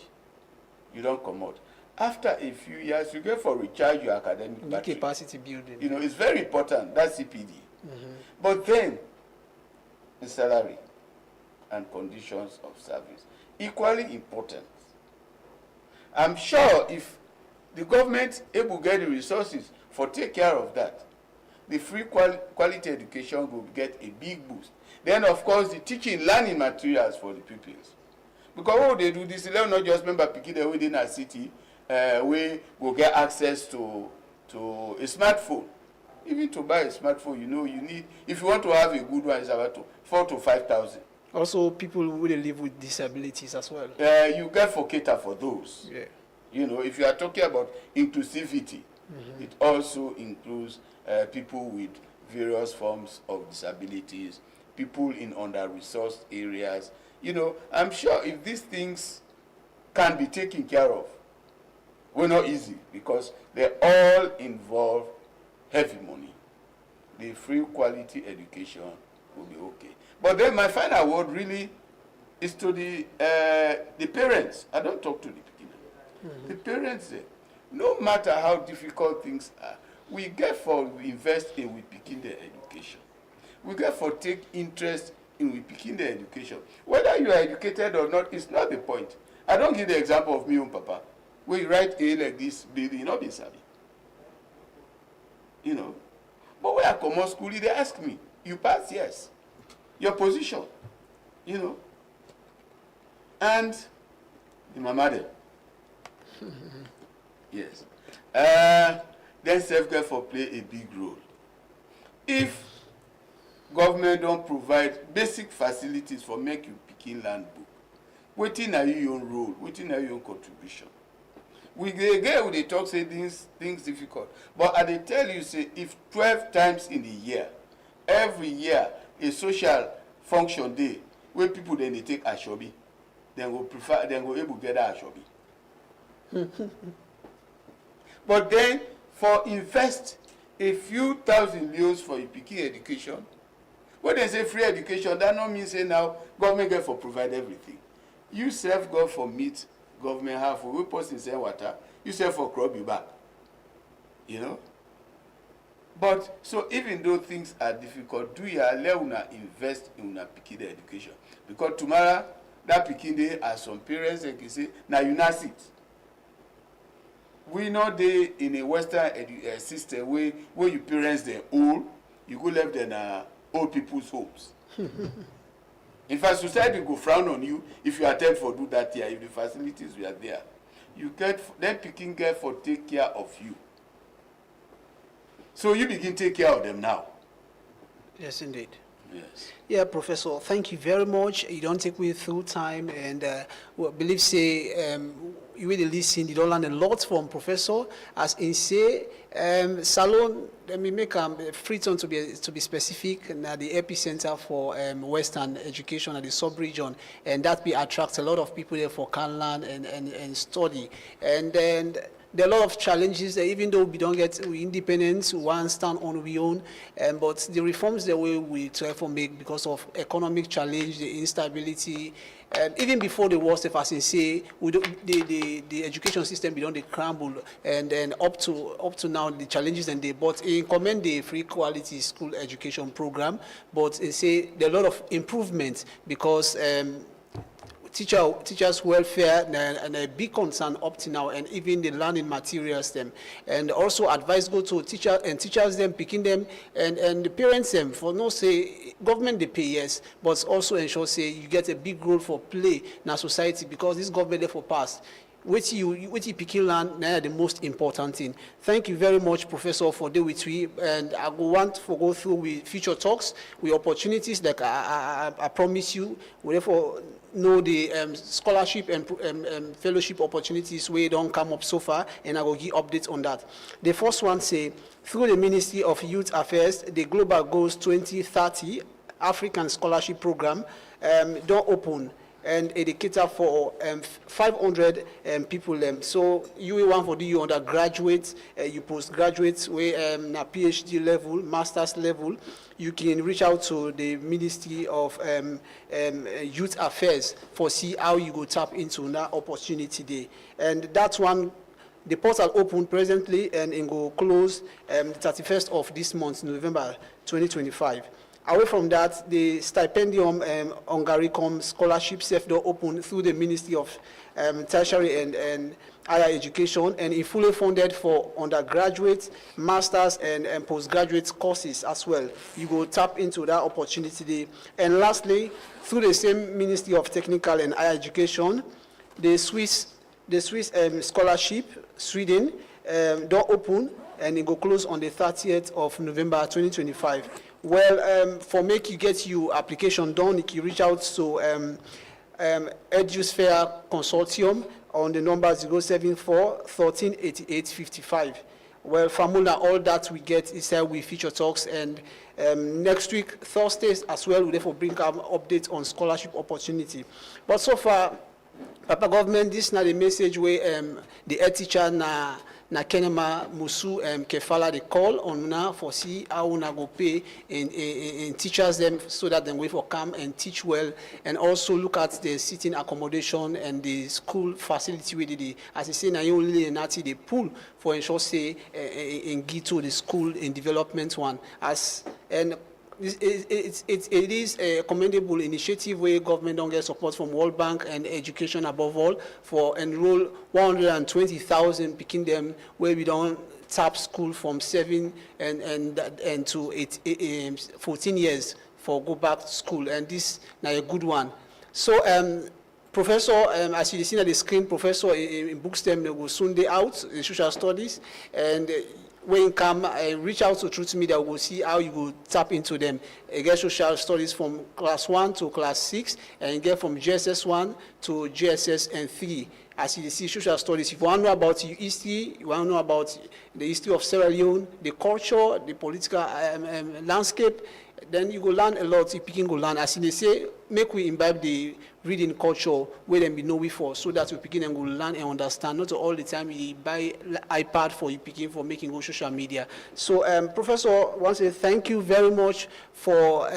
you don't come out. After a few years, you get for recharge your academic battery. Capacity building. You know, it's very important. That's CPD. But then, the salary and conditions of service, equally important. I'm sure if the government able to get the resources for take care of that, the free quality education will get a big boost. Then, of course, the teaching, learning materials for the pupils. Because what they do, this they not just remember picking the within a city, we will get access to a smartphone. Even to buy a smartphone, you know, you need, if you want to have a good one, it's about 4,000 to 5,000. Also, people who live with disabilities as well. You get for cater for those. Yeah. You know, if you are talking about inclusivity, it also includes people with various forms of disabilities, people in under-resourced areas. You know, I'm sure if these things can be taken care of, we're not easy because they all involve heavy money. The free quality education will be okay. But then my final word really is to the parents. I don't talk to the beginner. The parents, no matter how difficult things are, we get for invest in we picking their education. We get for take interest in we picking their education. Whether you are educated or not, it's not the point. I don't give the example of me and Papa. When you write A like this, building, not be savvy. You know. But when I come out school, they ask me, you pass? Yes. Your position. You know. And the mama there. Yes. Then self-care for play a big role. If government don't provide basic facilities for make you picking land book, wetin na your own role, wetin na your own contribution. We they talk say things difficult, but I dey tell you say if 12 times in a year, every year a social function day where people then they take ashobi, then go able get that ashobi. But then for invest a few thousand euros for a pikin education, when they say free education, that not mean say now government get for provide everything. You self go for meat, government have for we person sell water, you sell for crop you back. You know? But so even though things are difficult, do you allow una invest in una pikin education? Because tomorrow that pikin day as some parents they can say, now you not sit. We know they in a Western system where you parents they're old, you go left in old people's homes. In fact, society go frown on you if you attempt for do that here, if the facilities were there. You get then picking care for take care of you. So you begin take care of them now. Yes, indeed. Yes. Yeah, Professor, thank you very much. You don't take me through time, and we believe say you really listen. You don't learn a lot from Professor. As in say, Salone, let me make Freetown to be specific. Now the epicenter for Western education at the sub-region, and that be attract a lot of people there for can learn and study, and then. There are a lot of challenges, even though we don't get independence, we want to stand on our own, but the reforms that we try to make because of economic challenge, the instability, even before the war, as I say, the education system we don't crumble, and then up to now the challenges and but in commend the free quality school education program, but say there are a lot of improvements because. Teachers' welfare and a big concern up to now, and even the learning materials them, and also advice go to teachers them picking them and the parents them for no say government they pay yes, but also ensure say you get a big role for play in our society because this government there for past. what you picking learn now the most important thing. Thank you very much, Professor, for the with we, and I want to go through with future talks, with opportunities that I promise you. We therefore know the scholarship and fellowship opportunities where don't come up so far, and I will give updates on that. The first one say through the Ministry of Youth Affairs, the Global Goals 2030 African Scholarship Program don't open and educator for 500 people. So you want for you undergraduate, you postgraduate, where na PhD level, master's level, you can reach out to the Ministry of Youth Affairs for see how you go tap into that opportunity there. And that's one. The portal open presently and it will close the 31st of this month, November 2025. Away from that, the Stipendium Hungaricum Scholarship Door open through the Ministry of Tertiary and Higher Education, and it fully funded for undergraduate, masters, and postgraduate courses as well. You go tap into that opportunity. And lastly, through the same Ministry of Technical and Higher Education, the Swiss Scholarship Sweden door open, and it will close on the 30th of November 2025. Well, for make you get your application done, you can reach out to EduSphere Consortium on the number 074 1388 55. Well, Famula, all that we get is with future talks, and next week, Thursdays as well, we therefore bring up updates on scholarship opportunity. But so far, Papa government, this is not a message where the head teacher na Kenema Musu Kefala they call on now for see how una go pay and teachers them so that they will for come and teach well, and also look at the sitting accommodation and the school facility where they, as I say, na only and they pull for ensure say in Gito the school in development one as and. It is a commendable initiative where government don't get support from World Bank and education above all for enroll 120,000 picking them where we don't tap school from 7 and to 14 years for go back to school, and this now a good one. So Professor, as you see on the screen, Professor in Bookstem will soon be out in social studies, and when you come, reach out to Truth Media, we'll see how you will tap into them. Get social studies from class 1 to class 6, and get from GSS 1 to GSS and 3. As you see, social studies, if you want to know about your history, you want to know about the history of Sierra Leone, the culture, the political landscape, then you go learn a lot, you can go learn. As they say, make we imbibe the reading culture where them be know we for, so that we begin and go learn and understand. Not all the time you buy iPad for you picking for making go social media. So Professor, I want to say thank you very much for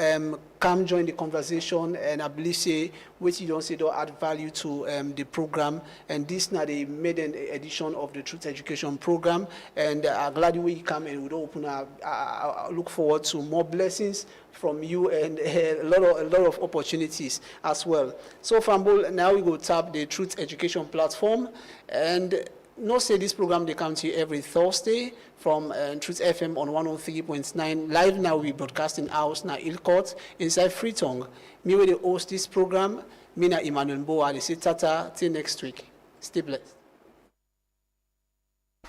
come join the conversation, and I believe say what you don't say don't add value to the program, and this now the maiden edition of the Truth Education program, and I'm glad you come and we open up. I look forward to more blessings from you and a lot of opportunities as well. So Fambul, now we go tap the Truth Education platform, and no say this program they come to you every Thursday from Truth FM on 103.9. Live now we broadcasting house na Ilcourt inside Freetongue. Me will host this program. Me na Emmanuel Boa. They say tata till next week. Stay blessed.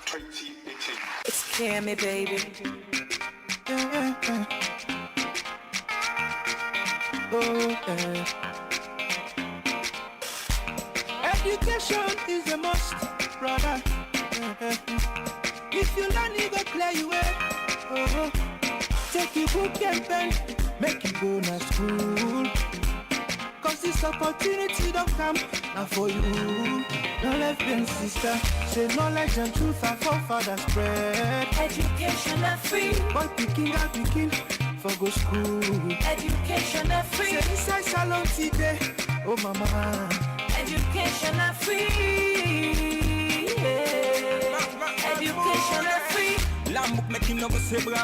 2018. It's Cammy, baby. Education is a must, brother. If you learn, you go play you well. Take your book and pen, make you go to school. Cause this opportunity don't come now for you. No left behind, sister. Say knowledge and truth are for father spread. Education are free. Boy picking up picking for go school. Education are free. Say inside salon today. Oh mama. Education are free. Yeah. Education are free. Lamb book making no go say bra.